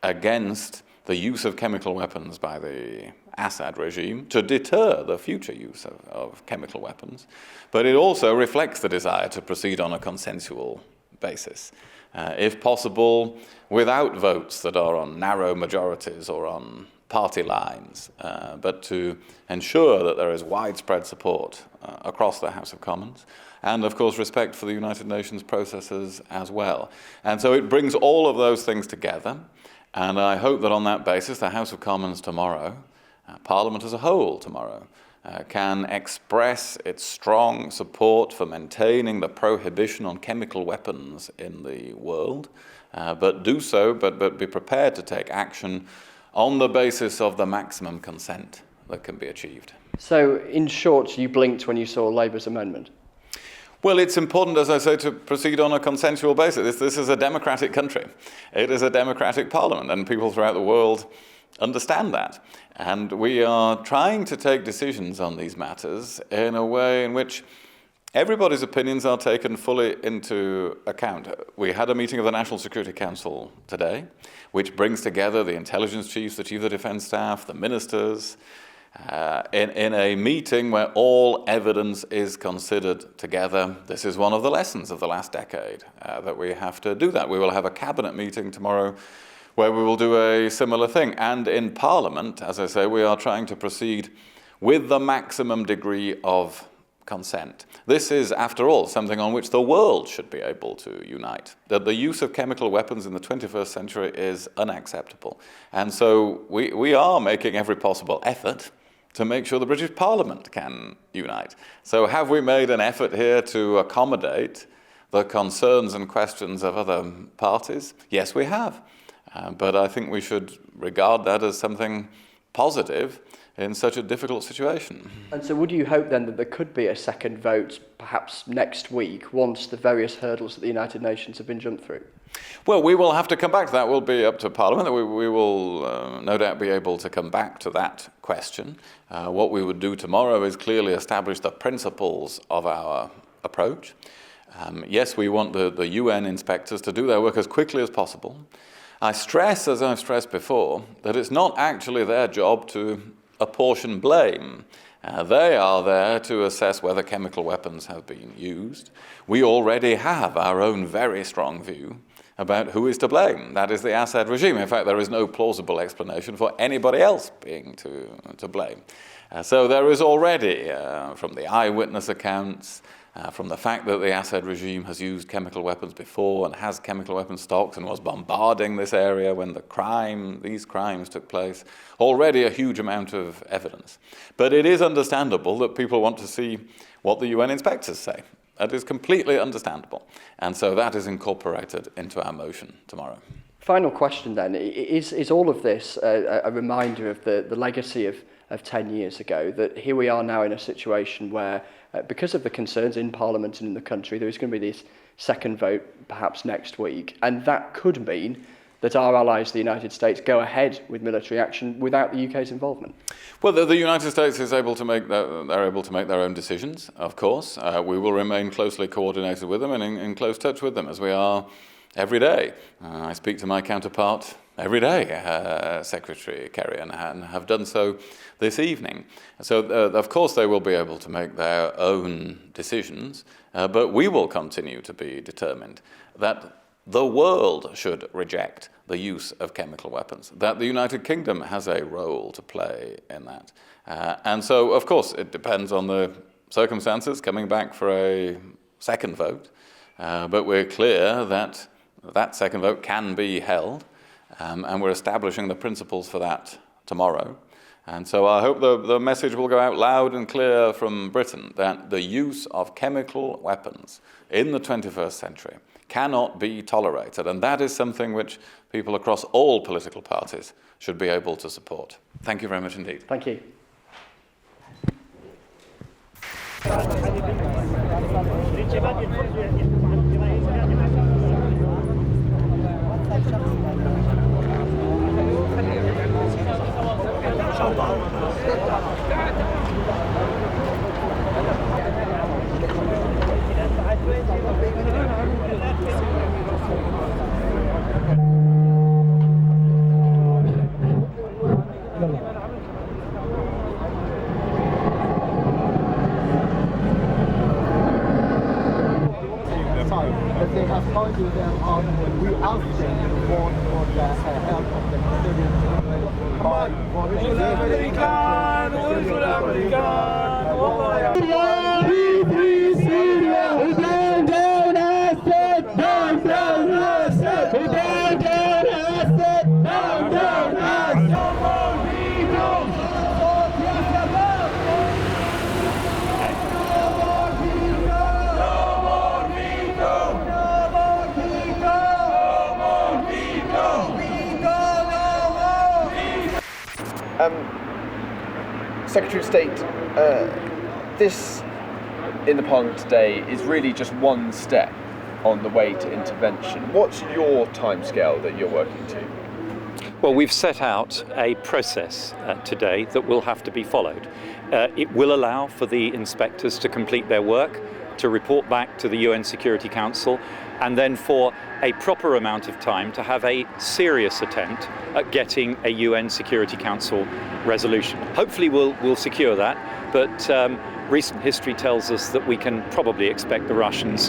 against the use of chemical weapons by the Assad regime to deter the future use of chemical weapons. But it also reflects the desire to proceed on a consensual basis, if possible, without votes that are on narrow majorities or on party lines, but to ensure that there is widespread support across the House of Commons, and of course respect for the United Nations processes as well. And so it brings all of those things together, and I hope that on that basis the House of Commons tomorrow, Parliament as a whole tomorrow, can express its strong support for maintaining the prohibition on chemical weapons in the world, but be prepared to take action on the basis of the maximum consent that can be achieved. So, in short, you blinked when you saw Labour's amendment? Well, it's important, as I say, to proceed on a consensual basis. This is a democratic country. It is a democratic parliament, and people throughout the world understand that. And we are trying to take decisions on these matters in a way in which everybody's opinions are taken fully into account. We had a meeting of the National Security Council today, which brings together the intelligence chiefs, the chief of the defense staff, the ministers, in a meeting where all evidence is considered together. This is one of the lessons of the last decade, that we have to do that. We will have a cabinet meeting tomorrow where we will do a similar thing. And in Parliament, as I say, we are trying to proceed with the maximum degree of consent. This is, after all, something on which the world should be able to unite. That the use of chemical weapons in the 21st century is unacceptable. And so we are making every possible effort to make sure the British Parliament can unite. So have we made an effort here to accommodate the concerns and questions of other parties? Yes, we have. But I think we should regard that as something positive in such a difficult situation. And so would you hope then that there could be a second vote perhaps next week once the various hurdles at the United Nations have been jumped through? Well, we will have to come back to that. Will be up to Parliament. We will no doubt be able to come back to that question. What we would do tomorrow is clearly establish the principles of our approach. Yes, we want the UN inspectors to do their work as quickly as possible. I stress, as I've stressed before, that it's not actually their job to apportion blame. They are there to assess whether chemical weapons have been used. We already have our own very strong view about who is to blame. That is the Assad regime. In fact, there is no plausible explanation for anybody else being to blame. So there is already, from the eyewitness accounts, from the fact that the Assad regime has used chemical weapons before and has chemical weapon stocks and was bombarding this area when these crimes took place, already a huge amount of evidence. But it is understandable that people want to see what the UN inspectors say. That is completely understandable. And so that is incorporated into our motion tomorrow. Final question then, is all of this a reminder of the legacy of 10 years ago, that here we are now in a situation where because of the concerns in Parliament and in the country, there is going to be this second vote perhaps next week, and that could mean that our allies, the United States, go ahead with military action without the UK's involvement? Well, the United States is able to make they're able to make their own decisions, of course. We will remain closely coordinated with them and in close touch with them, as we are every day. I speak to my counterpart every day, Secretary Kerry, and have done so this evening. So, of course, they will be able to make their own decisions, but we will continue to be determined that the world should reject the use of chemical weapons, that the United Kingdom has a role to play in that. And so, of course, it depends on the circumstances coming back for a second vote, but we're clear that that second vote can be held, and we're establishing the principles for that tomorrow. And so I hope the message will go out loud and clear from Britain that the use of chemical weapons in the 21st century cannot be tolerated. And that is something which people across all political parties should be able to support. Thank you very much indeed. Thank you. They have pointed them out when we asked them to vote for the help of the Secretary of State, this in the Parliament today is really just one step on the way to intervention. What's your timescale that you're working to? Well, we've set out a process today that will have to be followed. It will allow for the inspectors to complete their work, to report back to the UN Security Council, and then for a proper amount of time to have a serious attempt at getting a UN Security Council resolution. Hopefully we'll secure that, but recent history tells us that we can probably expect the Russians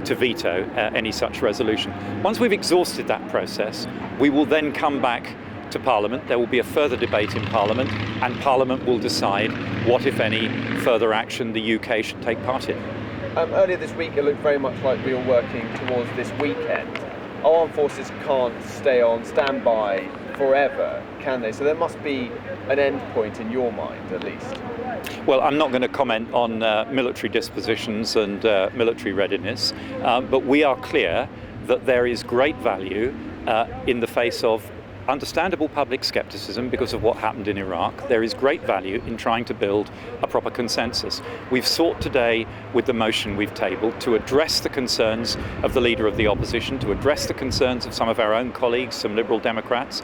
to veto any such resolution. Once we've exhausted that process, we will then come back to Parliament. There will be a further debate in Parliament, and Parliament will decide what, if any, further action the UK should take part in. Earlier this week, it looked very much like we were working towards this weekend. Our armed forces can't stay on standby forever, can they? So there must be an end point in your mind, at least. Well, I'm not going to comment on military dispositions and military readiness, but we are clear that there is great value in the face of understandable public scepticism because of what happened in Iraq. There is great value in trying to build a proper consensus. We've sought today, with the motion we've tabled, to address the concerns of the leader of the opposition, to address the concerns of some of our own colleagues, some Liberal Democrats.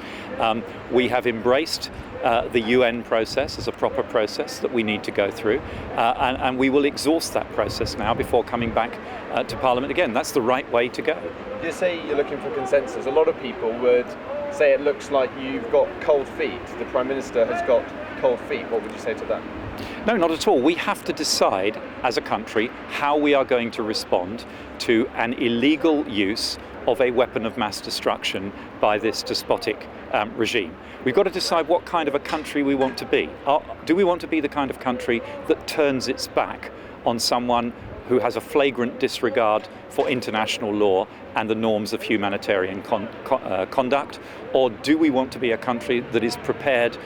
We have embraced the UN process as a proper process that we need to go through, and we will exhaust that process now before coming back to Parliament again. That's the right way to go. You say you're looking for consensus. A lot of people would say it looks like you've got cold feet. The Prime Minister has got cold feet. What would you say to that? No, not at all. We have to decide as a country how we are going to respond to an illegal use of a weapon of mass destruction by this despotic regime. We've got to decide what kind of a country we want to be. Do we want to be the kind of country that turns its back on someone who has a flagrant disregard for international law and the norms of humanitarian conduct? Or do we want to be a country that is prepared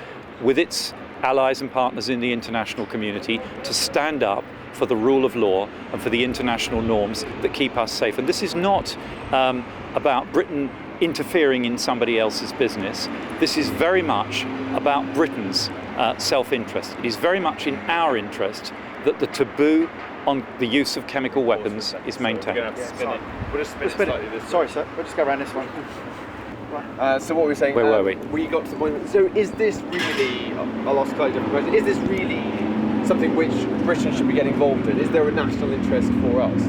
with its allies and partners in the international community to stand up for the rule of law and for the international norms that keep us safe? And this is not about Britain interfering in somebody else's business. This is very much about Britain's self-interest. It is very much in our interest that the taboo on the use of chemical weapons is maintained. We'll just spin it slightly. Sorry, sir. We'll just go around this one. So what were we saying? Where were we? We got to the point. So is this really? I'll ask a slightly different question. Is this really something which Britain should be getting involved in? Is there a national interest for us?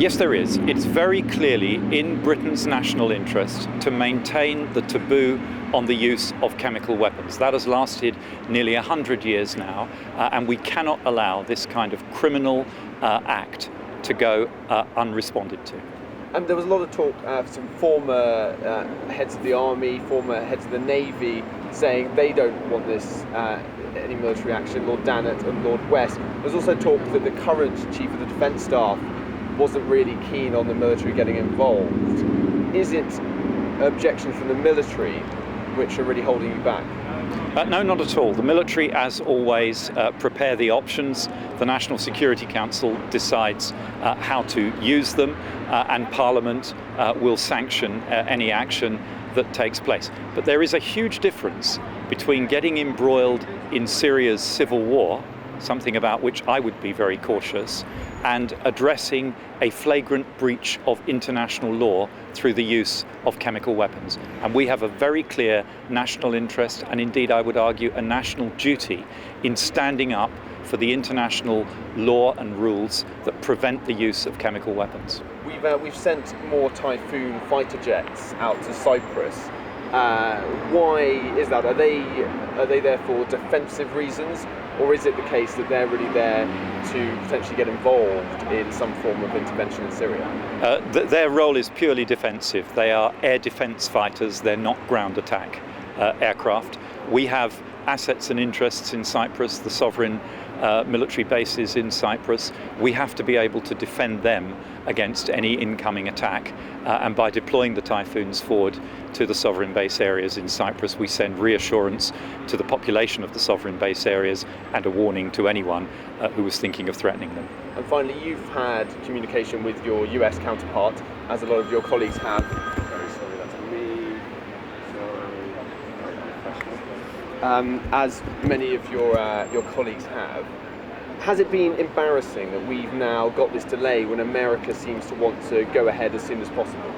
Yes, there is. It's very clearly in Britain's national interest to maintain the taboo on the use of chemical weapons. That has lasted nearly 100 years now, and we cannot allow this kind of criminal act to go unresponded to. And there was a lot of talk from some former heads of the army, former heads of the navy, saying they don't want this any military action. Lord Dannatt and Lord West. There's also talk that the current chief of the defence staff wasn't really keen on the military getting involved. Is it objections from the military which are really holding you back? No, not at all. The military, as always, prepare the options. The National Security Council decides how to use them, and Parliament will sanction any action that takes place. But there is a huge difference between getting embroiled in Syria's civil war, something about which I would be very cautious, and addressing a flagrant breach of international law through the use of chemical weapons. And we have a very clear national interest, and indeed I would argue a national duty, in standing up for the international law and rules that prevent the use of chemical weapons. We've sent more Typhoon fighter jets out to Cyprus. Why is that? Are they there for defensive reasons, or is it the case that they're really there to potentially get involved in some form of intervention in Syria? Their role is purely defensive. They are air defence fighters. They're not ground attack aircraft. We have assets and interests in Cyprus, the sovereign military bases in Cyprus. We have to be able to defend them against any incoming attack, and by deploying the Typhoons forward to the sovereign base areas in Cyprus, we send reassurance to the population of the sovereign base areas and a warning to anyone who was thinking of threatening them. And finally, you've had communication with your US counterpart, as a lot of your colleagues have. Very sorry, that's me. Sorry. As many of your colleagues have. Has it been embarrassing that we've now got this delay when America seems to want to go ahead as soon as possible?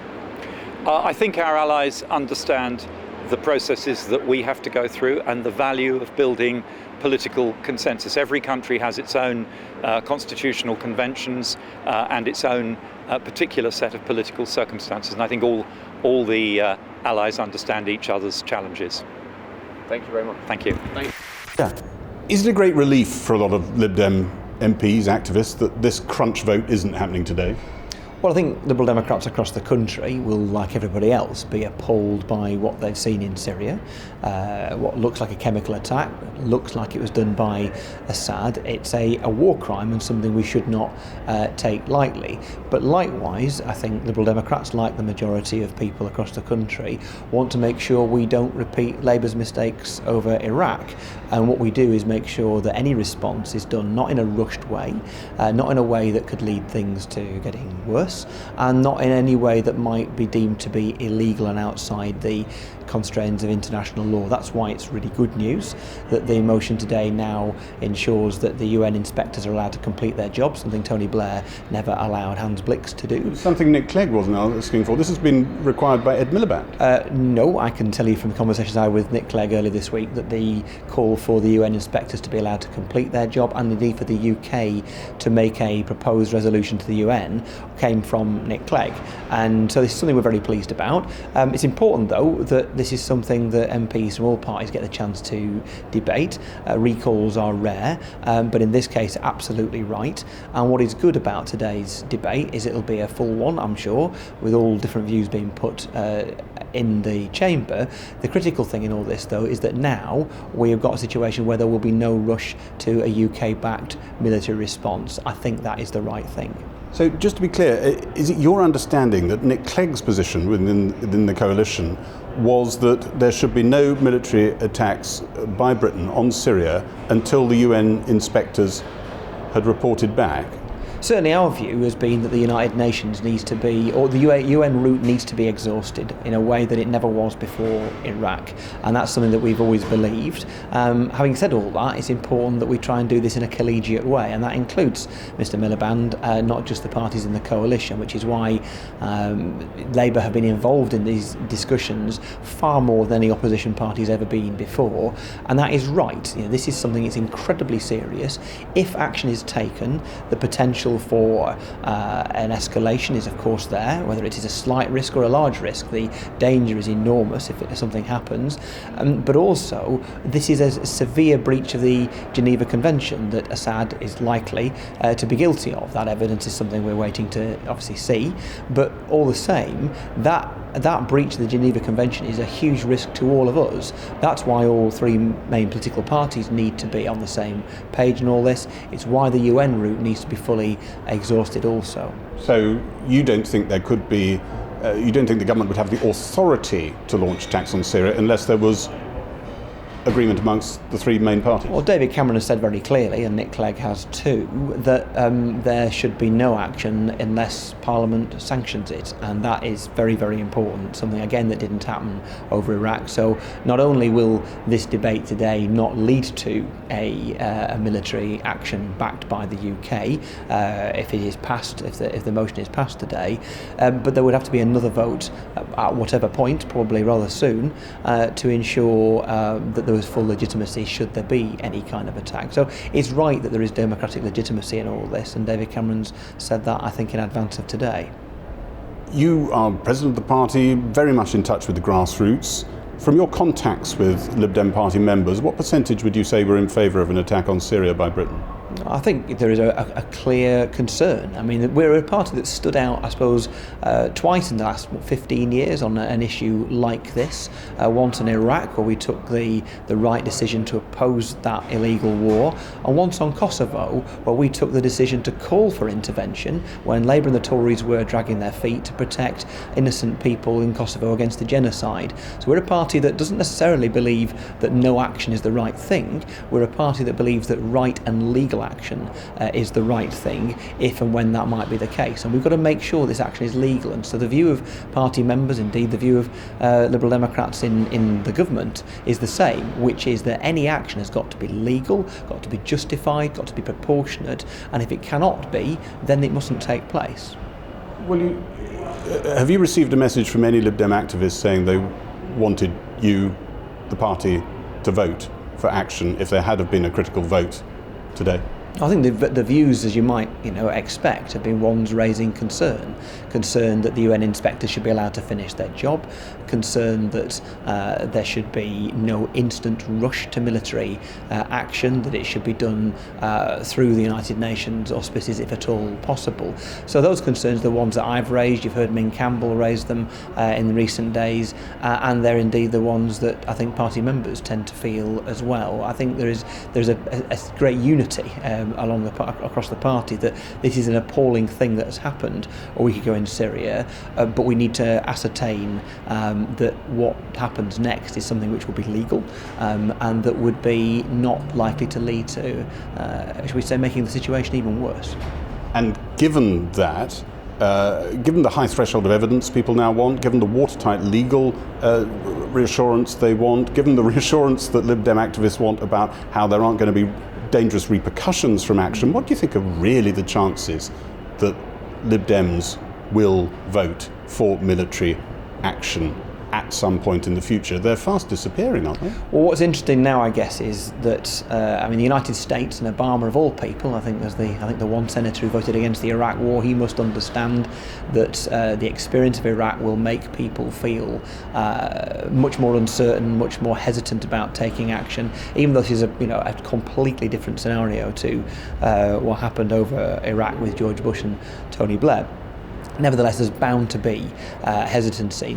I think our allies understand the processes that we have to go through and the value of building political consensus. Every country has its own constitutional conventions and its own particular set of political circumstances, and I think all the allies understand each other's challenges. Thank you very much. Thank you. Yeah. Is it a great relief for a lot of Lib Dem MPs, activists, that this crunch vote isn't happening today? Well, I think Liberal Democrats across the country will, like everybody else, be appalled by what they've seen in Syria. What looks like a chemical attack, looks like it was done by Assad. It's a war crime and something we should not take lightly. But likewise, I think Liberal Democrats, like the majority of people across the country, want to make sure we don't repeat Labour's mistakes over Iraq. And what we do is make sure that any response is done not in a rushed way, not in a way that could lead things to getting worse, and not in any way that might be deemed to be illegal and outside the constraints of international law. That's why it's really good news that the motion today now ensures that the UN inspectors are allowed to complete their job, something Tony Blair never allowed Hans Blix to do. Something Nick Clegg wasn't asking for. This has been required by Ed Miliband. No, I can tell you from the conversations I had with Nick Clegg earlier this week that the call for the UN inspectors to be allowed to complete their job, and indeed for the UK to make a proposed resolution to the UN, came from Nick Clegg. And so this is something we're very pleased about. It's important, though, that this is something that MPs from all parties get the chance to debate. Recalls are rare, but in this case, absolutely right. And what is good about today's debate is it'll be a full one, I'm sure, with all different views being put in the chamber. The critical thing in all this, though, is that now we have got a situation where there will be no rush to a UK-backed military response. I think that is the right thing. So just to be clear, is it your understanding that Nick Clegg's position within the coalition was that there should be no military attacks by Britain on Syria until the UN inspectors had reported back? Certainly our view has been that the United Nations needs to be, or the UN route needs to be exhausted in a way that it never was before Iraq, and that's something that we've always believed. Having said all that, it's important that we try and do this in a collegiate way, and that includes Mr Miliband, not just the parties in the coalition, which is why Labour have been involved in these discussions far more than any opposition party's ever been before, and that is right. You know, this is something that's incredibly serious. If action is taken, the potential for an escalation is of course there, whether it is a slight risk or a large risk. The danger is enormous if something happens, but also this is a severe breach of the Geneva Convention that Assad is likely to be guilty of. That evidence is something we're waiting to obviously see, but all the same, that breach of the Geneva Convention is a huge risk to all of us. That's why all three main political parties need to be on the same page in all this. It's why the UN route needs to be fully exhausted also. So you don't think there could be, you don't think the government would have the authority to launch attacks on Syria unless there was agreement amongst the three main parties? Well, David Cameron has said very clearly, and Nick Clegg has too, that there should be no action unless Parliament sanctions it, and that is very, very important, something again that didn't happen over Iraq. So not only will this debate today not lead to a military action backed by the UK if it is passed, if the motion is passed today, but there would have to be another vote at whatever point, probably rather soon, to ensure that there was full legitimacy should there be any kind of attack. So it's right that there is democratic legitimacy in all this, and David Cameron's said that, I think, in advance of today. You are president of the party, very much in touch with the grassroots. From your contacts with Lib Dem party members, what percentage would you say were in favour of an attack on Syria by Britain? I think there is a clear concern. I mean, we're a party that stood out, I suppose, twice in the last 15 years on an issue like this. Once in Iraq, where we took the right decision to oppose that illegal war, and once on Kosovo, where we took the decision to call for intervention when Labour and the Tories were dragging their feet to protect innocent people in Kosovo against the genocide. So we're a party that doesn't necessarily believe that no action is the right thing. We're a party that believes that right and legal action is the right thing if and when that might be the case, and we've got to make sure this action is legal. And so the view of party members, indeed the view of Liberal Democrats in the government, is the same, which is that any action has got to be legal, got to be justified, got to be proportionate, and if it cannot be, then it mustn't take place. Well, have you received a message from any Lib Dem activists saying they wanted you, the party, to vote for action if there had have been a critical vote today? I think the views, as you might expect, have been ones raising concern that the UN inspectors should be allowed to finish their job, concern that there should be no instant rush to military action, that it should be done through the United Nations auspices if at all possible. So those concerns are the ones that I've raised. You've heard Min Campbell raise them in recent days, and they're indeed the ones that I think party members tend to feel as well. I think there's a great unity across the party that this is an appalling thing that has happened a week ago in Syria, but we need to ascertain that what happens next is something which will be legal and that would be not likely to lead to, shall we say, making the situation even worse. And given that, given the high threshold of evidence people now want, given the watertight legal reassurance they want, given the reassurance that Lib Dem activists want about how there aren't going to be dangerous repercussions from action, what do you think are really the chances that Lib Dems will vote for military action at some point in the future? They're fast disappearing, aren't they? Well, what's interesting now, I guess, is that the United States and Obama, of all people, I think the one senator who voted against the Iraq war, he must understand that the experience of Iraq will make people feel much more uncertain, much more hesitant about taking action, even though this is a completely different scenario to what happened over Iraq with George Bush and Tony Blair. Nevertheless, there's bound to be hesitancy,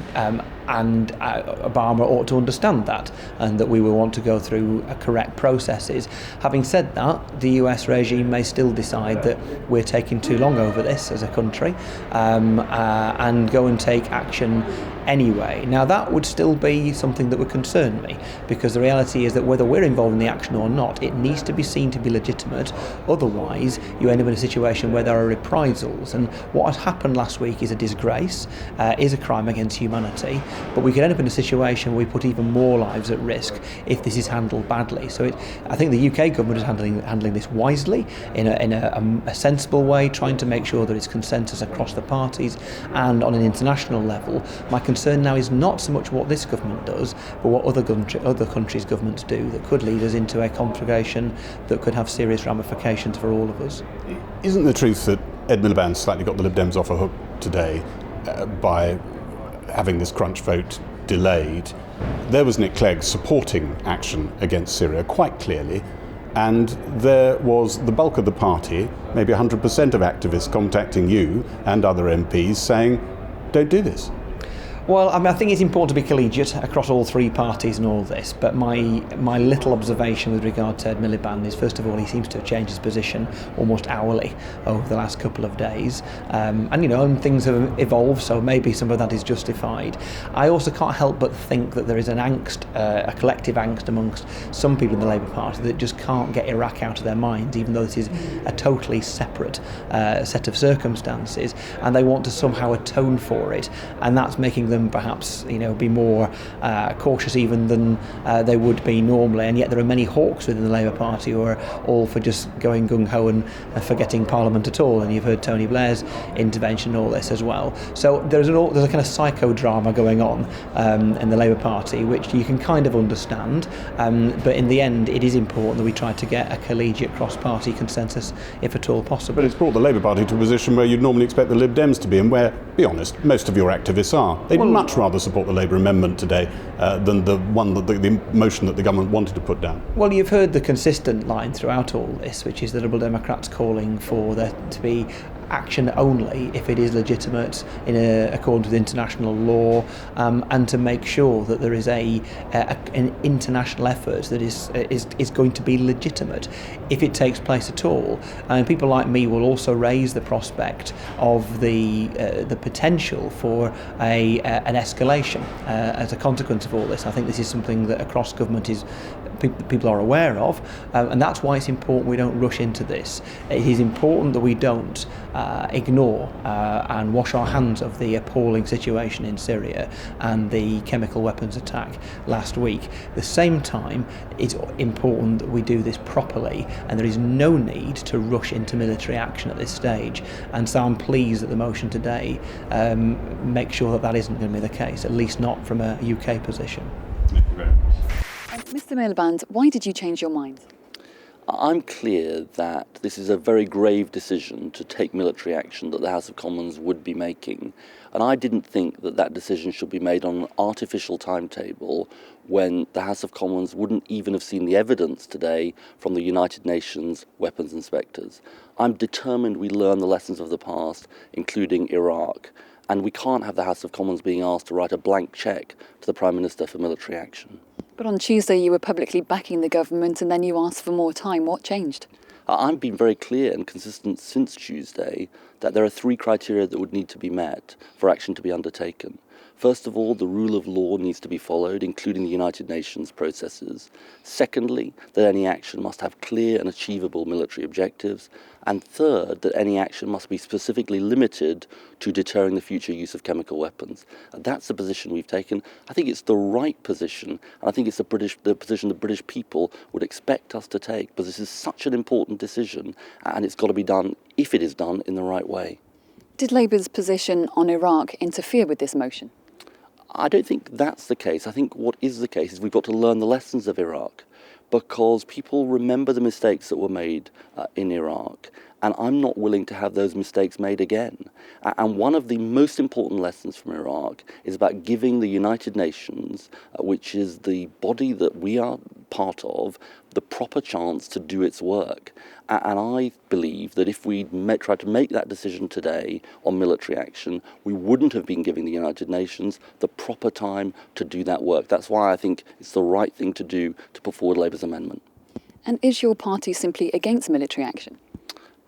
and Obama ought to understand that, and that we will want to go through correct processes. Having said that, the US regime may still decide that we're taking too long over this as a country, and go and take action anyway. Now, that would still be something that would concern me, because the reality is that whether we're involved in the action or not, it needs to be seen to be legitimate. Otherwise, you end up in a situation where there are reprisals, and what has happened last week is a disgrace, is a crime against humanity, but we could end up in a situation where we put even more lives at risk if this is handled badly. So I think the UK government is handling this wisely, in a sensible way, trying to make sure there is consensus across the parties, and on an international level. My concern now is not so much what this government does, but what other countries' governments do that could lead us into a conflagration that could have serious ramifications for all of us. Isn't the truth that Ed Miliband slightly got the Lib Dems off a hook today by having this crunch vote delayed? There was Nick Clegg supporting action against Syria quite clearly, and there was the bulk of the party, maybe 100% of activists, contacting you and other MPs saying, don't do this. Well, I think it's important to be collegiate across all three parties and all this, but my little observation with regard to Ed Miliband is, first of all, he seems to have changed his position almost hourly over the last couple of days, and things have evolved, so maybe some of that is justified. I also can't help but think that there is an angst, a collective angst amongst some people in the Labour Party that just can't get Iraq out of their minds, even though this is a totally separate set of circumstances, and they want to somehow atone for it, and that's making them perhaps be more cautious even than they would be normally. And yet there are many hawks within the Labour Party who are all for just going gung-ho and forgetting Parliament at all, and you've heard Tony Blair's intervention in all this as well. So there's a kind of psychodrama going on in the Labour Party, which you can kind of understand, but in the end it is important that we try to get a collegiate cross-party consensus if at all possible. But it's brought the Labour Party to a position where you'd normally expect the Lib Dems to be, and where, be honest, most of your activists are. They'd much rather support the Labour amendment today than the motion that the government wanted to put down. Well, you've heard the consistent line throughout all this, which is the Liberal Democrats calling for there to be action only if it is legitimate in accordance with international law, and to make sure that there is an international effort that is going to be legitimate if it takes place at all. And people like me will also raise the prospect of the potential for an escalation as a consequence of all this. I think this is something that across government people are aware of, and that's why it's important we don't rush into this. It is important that we don't ignore and wash our hands of the appalling situation in Syria and the chemical weapons attack last week. At the same time, it's important that we do this properly, and there is no need to rush into military action at this stage. And so I'm pleased that the motion today makes sure that isn't going to be the case, at least not from a UK position. Thank you very much. Mr. Miliband, why did you change your mind? I'm clear that this is a very grave decision to take military action that the House of Commons would be making. And I didn't think that decision should be made on an artificial timetable when the House of Commons wouldn't even have seen the evidence today from the United Nations weapons inspectors. I'm determined we learn the lessons of the past, including Iraq. And we can't have the House of Commons being asked to write a blank cheque to the Prime Minister for military action. But on Tuesday you were publicly backing the government and then you asked for more time. What changed? I've been very clear and consistent since Tuesday that there are three criteria that would need to be met for action to be undertaken. First of all, the rule of law needs to be followed, including the United Nations processes. Secondly, that any action must have clear and achievable military objectives. And third, that any action must be specifically limited to deterring the future use of chemical weapons. And that's the position we've taken. I think it's the right position, and I think it's the position the British people would expect us to take, because this is such an important decision, and it's got to be done, if it is done, in the right way. Did Labour's position on Iraq interfere with this motion? I don't think that's the case. I think what is the case is we've got to learn the lessons of Iraq, because people remember the mistakes that were made in Iraq, and I'm not willing to have those mistakes made again. And one of the most important lessons from Iraq is about giving the United Nations, which is the body that we are part of, the proper chance to do its work. And I believe that if we tried to make that decision today on military action, we wouldn't have been giving the United Nations the proper time to do that work. That's why I think it's the right thing to do to put forward Labour's amendment. And is your party simply against military action?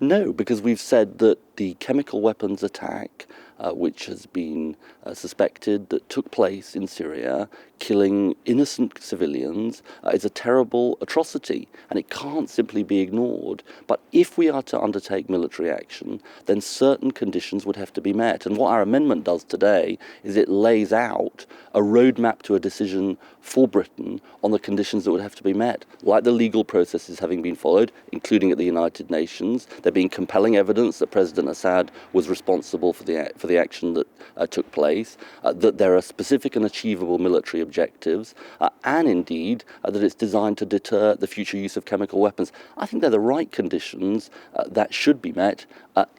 No, because we've said that the chemical weapons attack, which has been suspected that took place in Syria, killing innocent civilians, is a terrible atrocity, and it can't simply be ignored. But if we are to undertake military action, then certain conditions would have to be met. And what our amendment does today is it lays out a roadmap to a decision for Britain on the conditions that would have to be met, like the legal processes having been followed, including at the United Nations, there being compelling evidence that President Assad was responsible for the action that took place, that there are specific and achievable military objectives, and indeed that it's designed to deter the future use of chemical weapons. I think they're the right conditions that should be met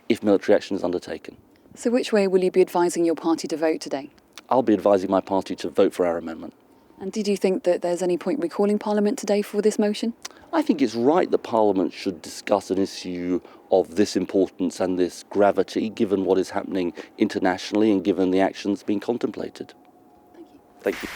if military action is undertaken. So which way will you be advising your party to vote today? I'll be advising my party to vote for our amendment. And did you think that there's any point recalling Parliament today for this motion? I think it's right that Parliament should discuss an issue of this importance and this gravity, given what is happening internationally and given the actions being contemplated. Thank you.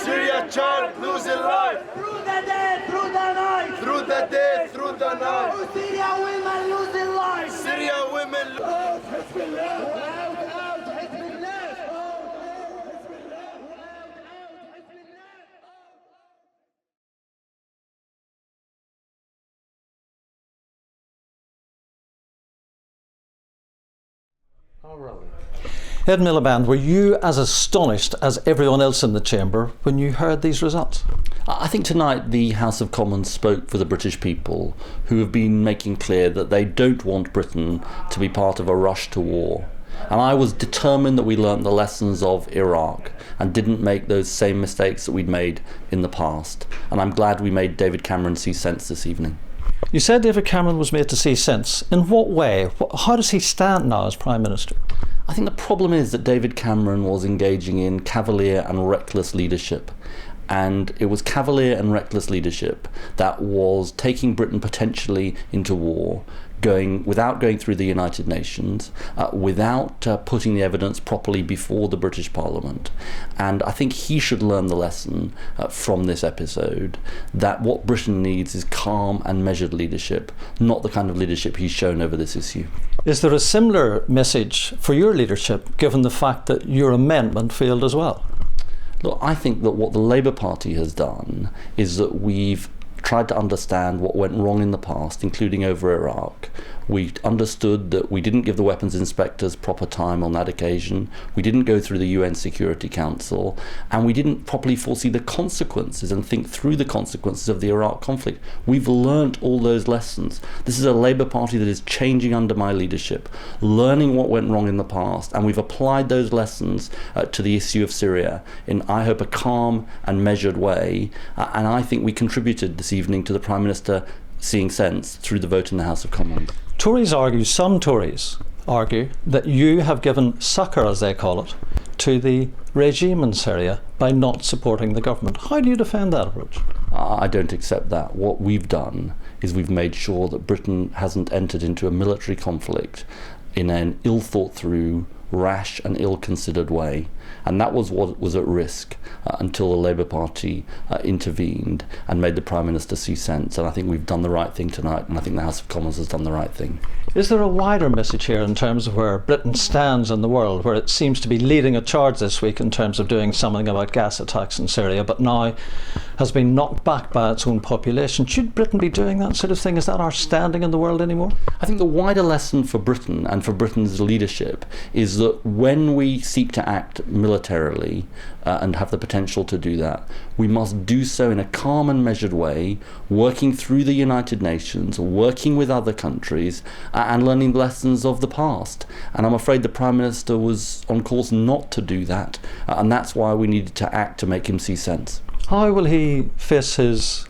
Syrian child losing life. Through the day, through the night. Through the day, through the night. Syrian women losing life. Syrian women. Ed Miliband, were you as astonished as everyone else in the chamber when you heard these results? I think tonight the House of Commons spoke for the British people, who have been making clear that they don't want Britain to be part of a rush to war. And I was determined that we learnt the lessons of Iraq and didn't make those same mistakes that we'd made in the past. And I'm glad we made David Cameron see sense this evening. You said David Cameron was made to see sense. In what way? How does he stand now as Prime Minister? I think the problem is that David Cameron was engaging in cavalier and reckless leadership. And it was cavalier and reckless leadership that was taking Britain potentially into war, without going through the United Nations, without putting the evidence properly before the British Parliament. And I think he should learn the lesson from this episode, that what Britain needs is calm and measured leadership, not the kind of leadership he's shown over this issue. Is there a similar message for your leadership, given the fact that your amendment failed as well? Look, I think that what the Labour Party has done is that we've tried to understand what went wrong in the past, including over Iraq. We understood that we didn't give the weapons inspectors proper time on that occasion. We didn't go through the UN Security Council, and we didn't properly foresee the consequences and think through the consequences of the Iraq conflict. We've learnt all those lessons. This is a Labour Party that is changing under my leadership, learning what went wrong in the past, and we've applied those lessons to the issue of Syria in, I hope, a calm and measured way. And I think we contributed this evening to the Prime Minister seeing sense through the vote in the House of Commons. Some Tories argue that you have given succour, as they call it, to the regime in Syria by not supporting the government. How do you defend that approach? I don't accept that. What we've done is we've made sure that Britain hasn't entered into a military conflict in an ill thought through, rash and ill-considered way. And that was what was at risk until the Labour Party intervened and made the Prime Minister see sense. And I think we've done the right thing tonight, and I think the House of Commons has done the right thing. Is there a wider message here in terms of where Britain stands in the world, where it seems to be leading a charge this week in terms of doing something about gas attacks in Syria, but now has been knocked back by its own population? Should Britain be doing that sort of thing? Is that our standing in the world anymore? I think the wider lesson for Britain and for Britain's leadership is that when we seek to act militarily and have the potential to do that, we must do so in a calm and measured way, working through the United Nations, working with other countries, and learning lessons of the past. And I'm afraid the Prime Minister was on course not to do that, and that's why we needed to act to make him see sense. How will he face his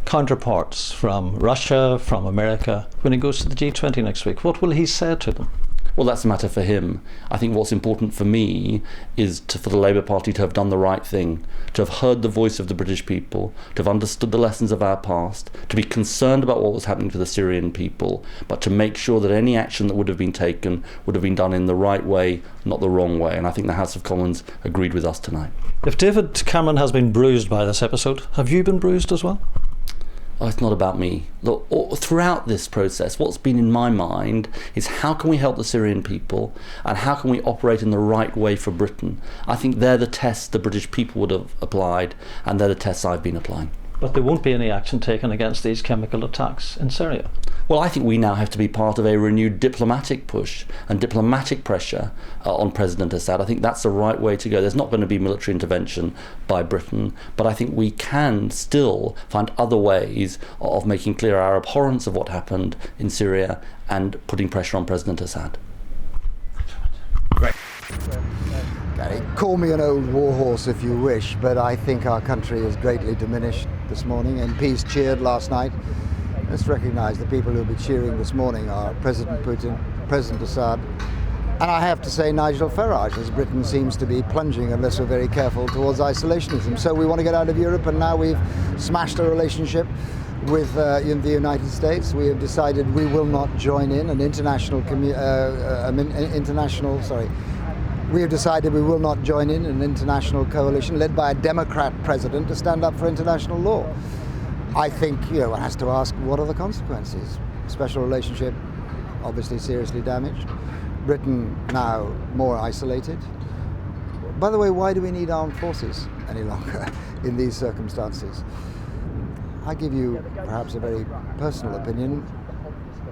counterparts from Russia, from America, when he goes to the G20 next week? What will he say to them? Well, that's a matter for him. I think what's important for me is for the Labour Party to have done the right thing, to have heard the voice of the British people, to have understood the lessons of our past, to be concerned about what was happening to the Syrian people, but to make sure that any action that would have been taken would have been done in the right way, not the wrong way. And I think the House of Commons agreed with us tonight. If David Cameron has been bruised by this episode, have you been bruised as well? Oh, it's not about me. Look, throughout this process, what's been in my mind is how can we help the Syrian people and how can we operate in the right way for Britain? I think they're the tests the British people would have applied, and they're the tests I've been applying. But there won't be any action taken against these chemical attacks in Syria? Well, I think we now have to be part of a renewed diplomatic push and diplomatic pressure on President Assad. I think that's the right way to go. There's not going to be military intervention by Britain, but I think we can still find other ways of making clear our abhorrence of what happened in Syria and putting pressure on President Assad. Great. Okay. Call me an old warhorse if you wish, but I think our country is greatly diminished this morning. MPs cheered last night. Let's recognise the people who will be cheering this morning are President Putin, President Assad, and I have to say Nigel Farage, as Britain seems to be plunging, unless we're very careful, towards isolationism. So we want to get out of Europe, and now we've smashed a relationship with in the United States. We have decided we will not join in an We have decided we will not join in an international coalition led by a Democrat president to stand up for international law. I think, one has to ask, what are the consequences? Special relationship, obviously seriously damaged. Britain now more isolated. By the way, why do we need armed forces any longer in these circumstances? I give you perhaps a very personal opinion.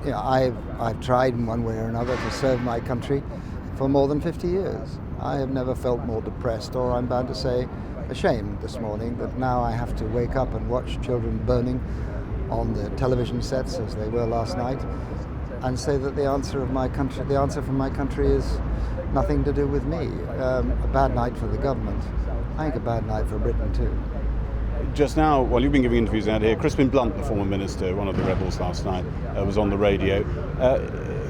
I've tried in one way or another to serve my country for more than 50 years. I have never felt more depressed, or I'm bound to say ashamed this morning that now I have to wake up and watch children burning on the television sets as they were last night, and say that the answer from my country is nothing to do with me. A bad night for the government. I think a bad night for Britain too. Just now, while you've been giving interviews out here, Crispin Blunt, the former minister, one of the rebels last night, was on the radio.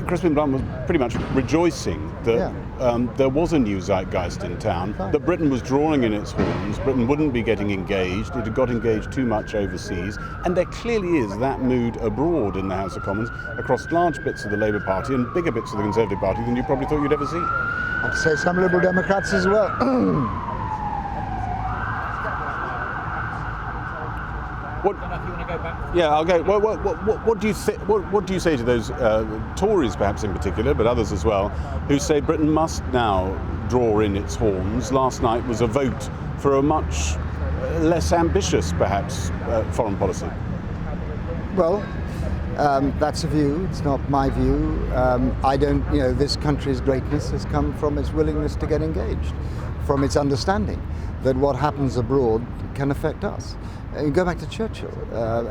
Crispin Blunt was pretty much rejoicing that there was a new zeitgeist in town, that Britain was drawing in its horns, Britain wouldn't be getting engaged, it had got engaged too much overseas, and there clearly is that mood abroad in the House of Commons across large bits of the Labour Party and bigger bits of the Conservative Party than you probably thought you'd ever see. I'd say some Liberal Democrats as well. Yeah, I'll go. What do you what do you say to those Tories, perhaps in particular, but others as well, who say Britain must now draw in its horns? Last night was a vote for a much less ambitious, perhaps, foreign policy. Well, that's a view. It's not my view. I don't. This country's greatness has come from its willingness to get engaged, from its understanding that what happens abroad can affect us. You go back to Churchill,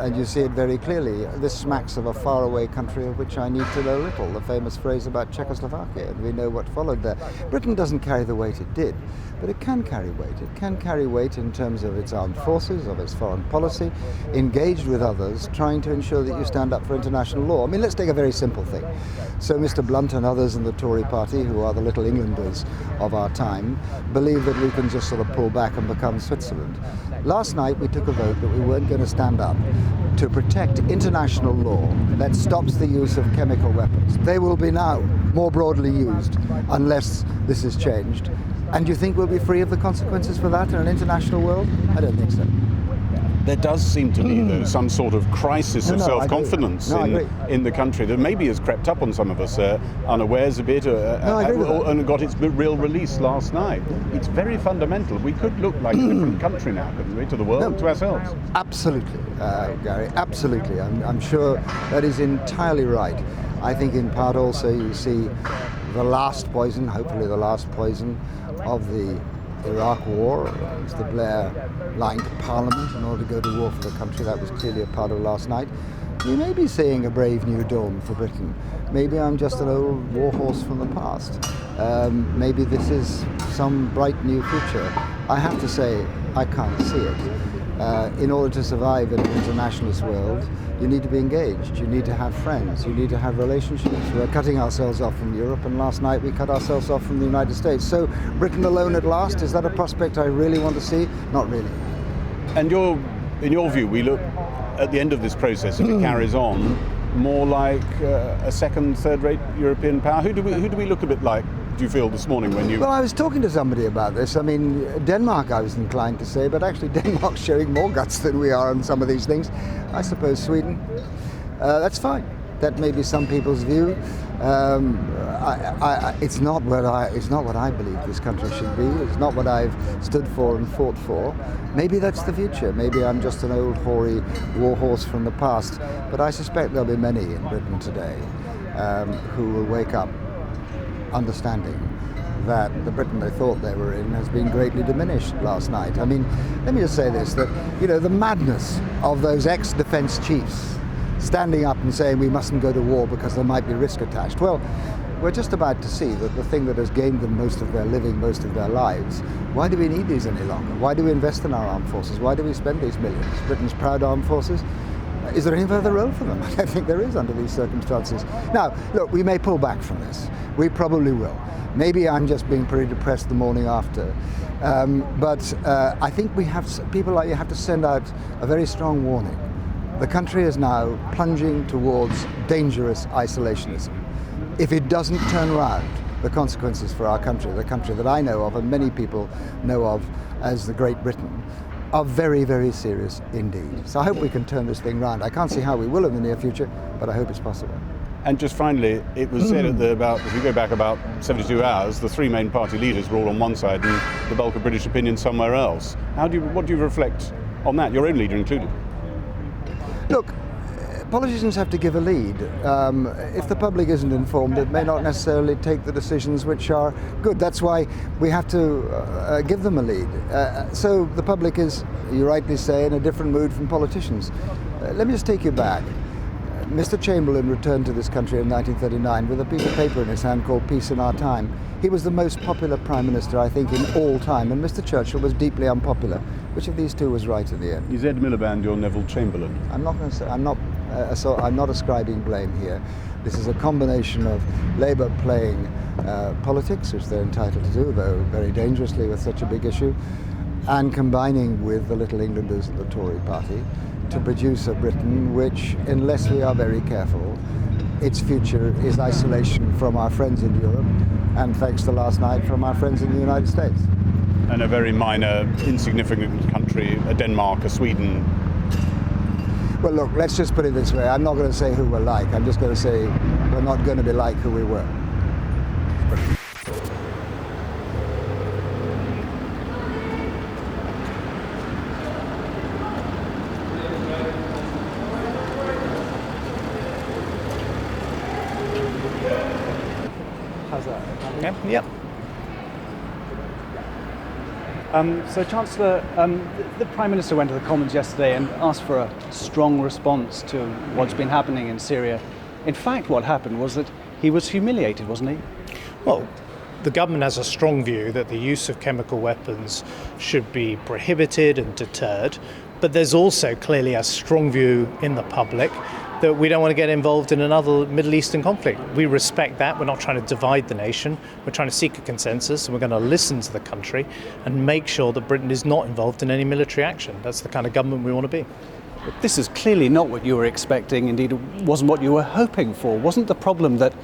and you see it very clearly. This smacks of a faraway country of which I need to know little, the famous phrase about Czechoslovakia, and we know what followed there. Britain doesn't carry the weight it did, but it can carry weight. It can carry weight in terms of its armed forces, of its foreign policy, engaged with others, trying to ensure that you stand up for international law. I mean, let's take a very simple thing. So Mr. Blunt and others in the Tory party, who are the Little Englanders of our time, believe that we can just sort of pull back and become Switzerland. Last night we took a vote that we weren't going to stand up to protect international law that stops the use of chemical weapons. They will be now more broadly used unless this is changed. And do you think we'll be free of the consequences for that in an international world? I don't think so. There does seem to be, though, some sort of crisis of self-confidence in the country that maybe has crept up on some of us unawares a bit and got its real release last night. It's very fundamental. We could look like a different country now, couldn't we, to the world, to ourselves? Absolutely, Gary, absolutely. I'm sure that is entirely right. I think in part also you see the last poison, hopefully the last poison of the Iraq War. Mr. Blair lying to Parliament in order to go to war for the country. That was clearly a part of last night. You may be seeing a brave new dawn for Britain. Maybe I'm just an old warhorse from the past. Maybe this is some bright new future. I have to say, I can't see it. In order to survive in an internationalist world, you need to be engaged, you need to have friends, you need to have relationships. We're cutting ourselves off from Europe, and last night we cut ourselves off from the United States. So Britain alone at last, is that a prospect I really want to see? Not really. And in your view, we look at the end of this process, if it carries on, more like a second, third-rate European power? Who do we look a bit like, do you feel, this morning when you... Well, I was talking to somebody about this. I mean, Denmark, I was inclined to say, but actually Denmark's showing more guts than we are on some of these things. I suppose Sweden. That's fine. That may be some people's view. It's not what I believe this country should be. It's not what I've stood for and fought for. Maybe that's the future. Maybe I'm just an old hoary warhorse from the past. But I suspect there'll be many in Britain today who will wake up understanding that the Britain they thought they were in has been greatly diminished last night. I mean, let me just say this, that, you know, the madness of those ex-defence chiefs standing up and saying we mustn't go to war because there might be risk attached. Well, we're just about to see that the thing that has gained them most of their living, most of their lives, why do we need these any longer? Why do we invest in our armed forces? Why do we spend these millions? Britain's proud armed forces? Is there any further role for them? I don't think there is under these circumstances. Now, look, we may pull back from this. We probably will. Maybe I'm just being pretty depressed the morning after. But I think we have people like you have to send out a very strong warning. The country is now plunging towards dangerous isolationism. If it doesn't turn around, the consequences for our country, the country that I know of and many people know of as the Great Britain, are very, very serious indeed. So I hope we can turn this thing round. I can't see how we will in the near future, but I hope it's possible. And just finally, it was said if we go back about 72 hours, the three main party leaders were all on one side and the bulk of British opinion somewhere else. What do you reflect on that, your own leader included? Look, politicians have to give a lead. If the public isn't informed, it may not necessarily take the decisions which are good. That's why we have to give them a lead. So the public is, you rightly say, in a different mood from politicians. Let me just take you back. Mr. Chamberlain returned to this country in 1939 with a piece of paper in his hand called Peace in Our Time. He was the most popular Prime Minister, I think, in all time, and Mr. Churchill was deeply unpopular. Which of these two was right in the end? Is Ed Miliband your Neville Chamberlain? I'm not going to say, I'm not ascribing blame here. This is a combination of Labour playing politics, which they're entitled to do, though very dangerously with such a big issue, and combining with the Little Englanders and the Tory party to produce a Britain which, unless we are very careful, its future is isolation from our friends in Europe, and thanks to last night, from our friends in the United States. And a very minor, insignificant country, a Denmark, a Sweden. Well, look, let's just put it this way. I'm not going to say who we're like. I'm just going to say we're not going to be like who we were. How's that? Okay. Yep. So, Chancellor, the Prime Minister went to the Commons yesterday and asked for a strong response to what's been happening in Syria. In fact, what happened was that he was humiliated, wasn't he? Well, the government has a strong view that the use of chemical weapons should be prohibited and deterred, but there's also clearly a strong view in the public that we don't want to get involved in another Middle Eastern conflict. We respect that. We're not trying to divide the nation. We're trying to seek a consensus, and we're going to listen to the country and make sure that Britain is not involved in any military action. That's the kind of government we want to be. This is clearly not what you were expecting, indeed it wasn't what you were hoping for. Wasn't the problem that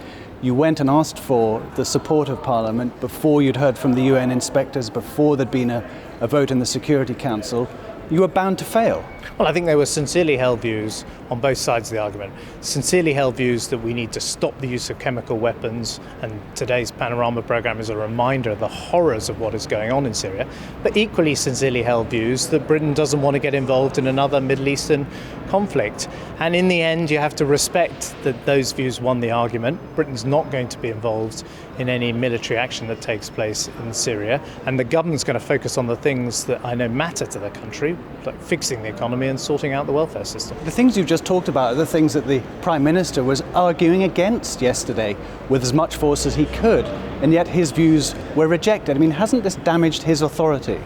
you went and asked for the support of Parliament before you'd heard from the UN inspectors, before there'd been a vote in the Security Council? You were bound to fail. Well, I think there were sincerely held views on both sides of the argument. Sincerely held views that we need to stop the use of chemical weapons, and today's Panorama programme is a reminder of the horrors of what is going on in Syria, but equally sincerely held views that Britain doesn't want to get involved in another Middle Eastern conflict. And in the end, you have to respect that those views won the argument. Britain's not going to be involved in any military action that takes place in Syria, and the government's going to focus on the things that I know matter to the country, like fixing the economy and sorting out the welfare system. The things you've just talked about are the things that the Prime Minister was arguing against yesterday with as much force as he could, and yet his views were rejected. I mean, hasn't this damaged his authority?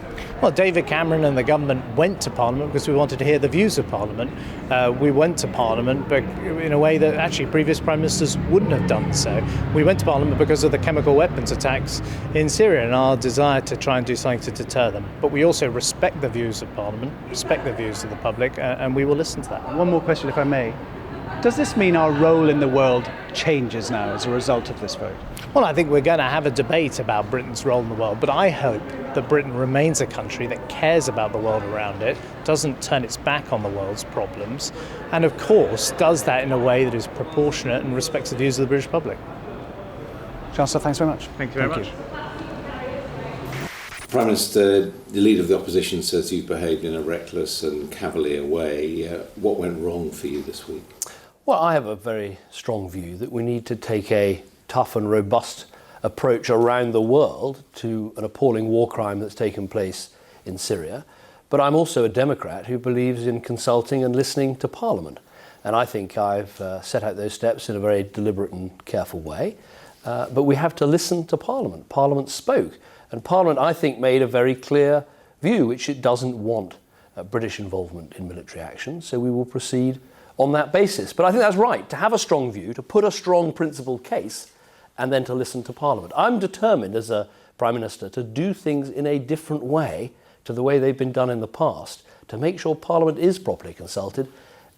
Well, David Cameron and the government went to Parliament because we wanted to hear the views of Parliament. We went to Parliament but in a way that actually previous Prime Ministers wouldn't have done so. We went to Parliament because of the chemical weapons attacks in Syria and our desire to try and do something to deter them. But we also respect the views of Parliament, respect the views of the public, and we will listen to that. One more question, if I may. Does this mean our role in the world changes now as a result of this vote? Well, I think we're going to have a debate about Britain's role in the world, but I hope that Britain remains a country that cares about the world around it, doesn't turn its back on the world's problems, and of course does that in a way that is proportionate and respects the views of the British public. Chancellor, thanks very much. Thank you very much. Prime Minister, the leader of the opposition says you've behaved in a reckless and cavalier way. What went wrong for you this week? Well, I have a very strong view that we need to take a tough and robust approach around the world to an appalling war crime that's taken place in Syria. But I'm also a Democrat who believes in consulting and listening to Parliament. And I think I've set out those steps in a very deliberate and careful way. But we have to listen to Parliament. Parliament spoke. And Parliament, I think, made a very clear view, which it doesn't want British involvement in military action. So we will proceed on that basis. But I think that's right, to have a strong view, to put a strong principled case, and then to listen to Parliament. I'm determined as a Prime Minister to do things in a different way to the way they've been done in the past, to make sure Parliament is properly consulted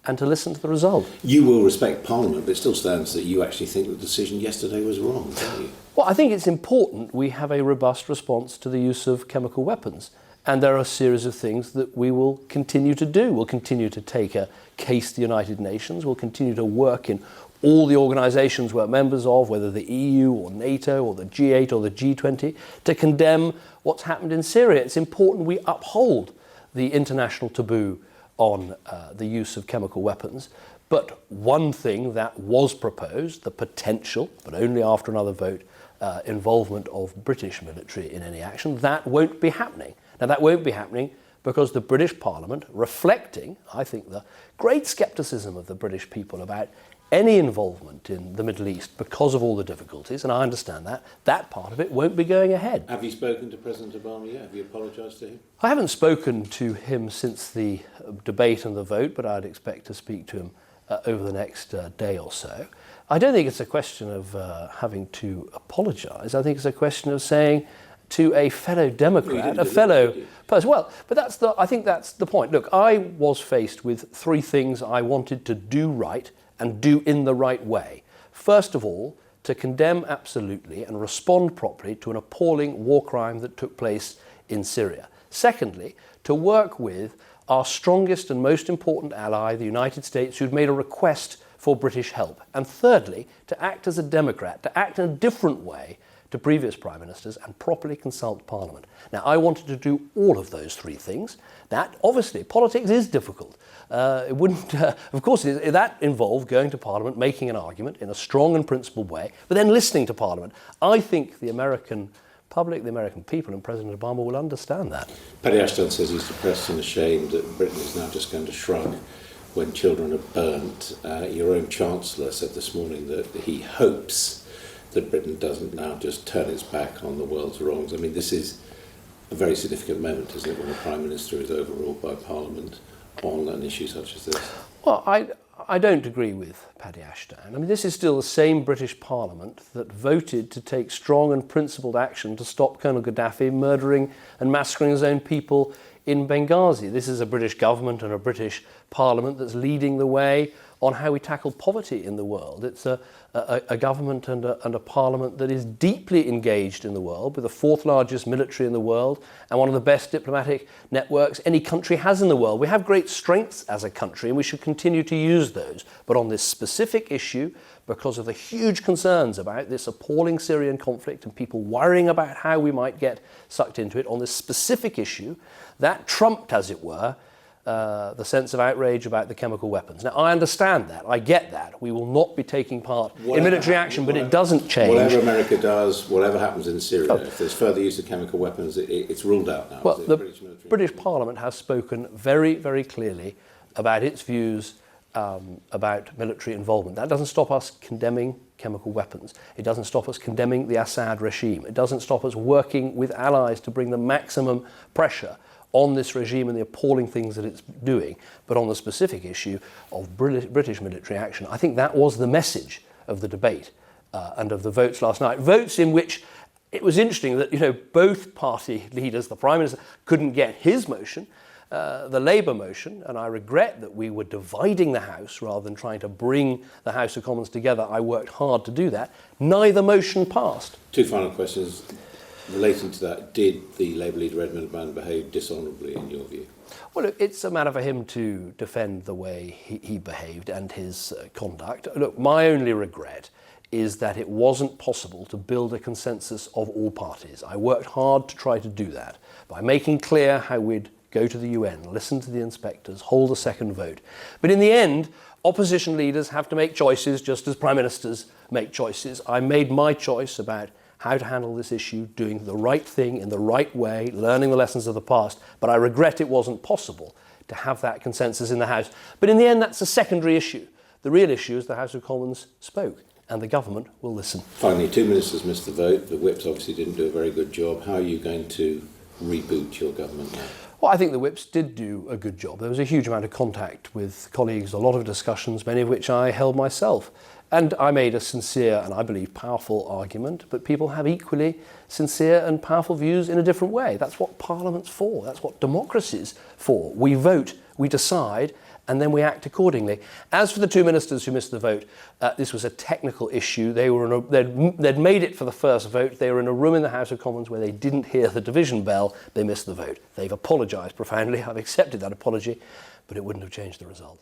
and to listen to the result. You will respect Parliament, but it still stands that you actually think the decision yesterday was wrong, don't you? Well, I think it's important we have a robust response to the use of chemical weapons. And there are a series of things that we will continue to do. We'll continue to take a case to the United Nations. We'll continue to work in all the organisations we're members of, whether the EU or NATO or the G8 or the G20, to condemn what's happened in Syria. It's important we uphold the international taboo on the use of chemical weapons. But one thing that was proposed, the potential, but only after another vote, involvement of British military in any action, that won't be happening. Now, that won't be happening because the British Parliament, reflecting, I think, the great scepticism of the British people about any involvement in the Middle East because of all the difficulties, and I understand that, that part of it won't be going ahead. Have you spoken to President Obama yet? Have you apologised to him? I haven't spoken to him since the debate and the vote, but I'd expect to speak to him over the next day or so. I don't think it's a question of having to apologise. I think it's a question of saying to a fellow Democrat, a fellow person. Well, but I think that's the point. Look, I was faced with three things I wanted to do right and do in the right way. First of all, to condemn absolutely and respond properly to an appalling war crime that took place in Syria. Secondly, to work with our strongest and most important ally, the United States, who'd made a request for British help. And thirdly, to act as a Democrat, to act in a different way to previous Prime Ministers and properly consult Parliament. Now, I wanted to do all of those three things. That, obviously, politics is difficult. It wouldn't, of course, that involved going to Parliament, making an argument in a strong and principled way, but then listening to Parliament. I think the American public, the American people, and President Obama will understand that. Paddy Ashton says he's depressed and ashamed that Britain is now just going to shrug when children are burnt. Your own Chancellor said this morning that he hopes that Britain doesn't now just turn its back on the world's wrongs. I mean, this is a very significant moment, isn't it, when a Prime Minister is overruled by Parliament on an issue such as this? Well, I don't agree with Paddy Ashton. I mean, this is still the same British Parliament that voted to take strong and principled action to stop Colonel Gaddafi murdering and massacring his own people in Benghazi. This is a British government and a British parliament that's leading the way on how we tackle poverty in the world. It's a government and a parliament that is deeply engaged in the world, with the fourth largest military in the world and one of the best diplomatic networks any country has in the world. We have great strengths as a country and we should continue to use those. But on this specific issue, because of the huge concerns about this appalling Syrian conflict and people worrying about how we might get sucked into it, on this specific issue, that trumped, as it were, the sense of outrage about the chemical weapons. Now, I understand that. I get that. We will not be taking part in military action, but it doesn't change. Whatever America does, whatever happens in Syria, if there's further use of chemical weapons, it's ruled out now. Well, the British Parliament has spoken very, very clearly about its views about military involvement. That doesn't stop us condemning chemical weapons. It doesn't stop us condemning the Assad regime. It doesn't stop us working with allies to bring the maximum pressure on this regime and the appalling things that it's doing. But on the specific issue of British military action, I think that was the message of the debate and of the votes last night. Votes in which it was interesting that, you know, both party leaders, the Prime Minister couldn't get his motion, the Labour motion, and I regret that we were dividing the House rather than trying to bring the House of Commons together. I worked hard to do that. Neither motion passed. Two final questions. Relating to that, did the Labour leader Ed Miliband behave dishonourably in your view? Well, look, it's a matter for him to defend the way he behaved and his conduct. Look, my only regret is that it wasn't possible to build a consensus of all parties. I worked hard to try to do that by making clear how we'd go to the UN, listen to the inspectors, hold a second vote. But in the end, opposition leaders have to make choices just as prime ministers make choices. I made my choice about how to handle this issue, doing the right thing in the right way, learning the lessons of the past, but I regret it wasn't possible to have that consensus in the House. But in the end, that's a secondary issue. The real issue is the House of Commons spoke, and the government will listen. Finally, two ministers missed the vote. The whips obviously didn't do a very good job. How are you going to reboot your government now? Well, I think the whips did do a good job. There was a huge amount of contact with colleagues, a lot of discussions, many of which I held myself. And I made a sincere and I believe powerful argument, but people have equally sincere and powerful views in a different way. That's what Parliament's for. That's what democracy's for. We vote, we decide, and then we act accordingly. As for the two ministers who missed the vote, this was a technical issue. They were they'd made it for the first vote. They were in a room in the House of Commons where they didn't hear the division bell. They missed the vote. They've apologised profoundly. I've accepted that apology, but it wouldn't have changed the result.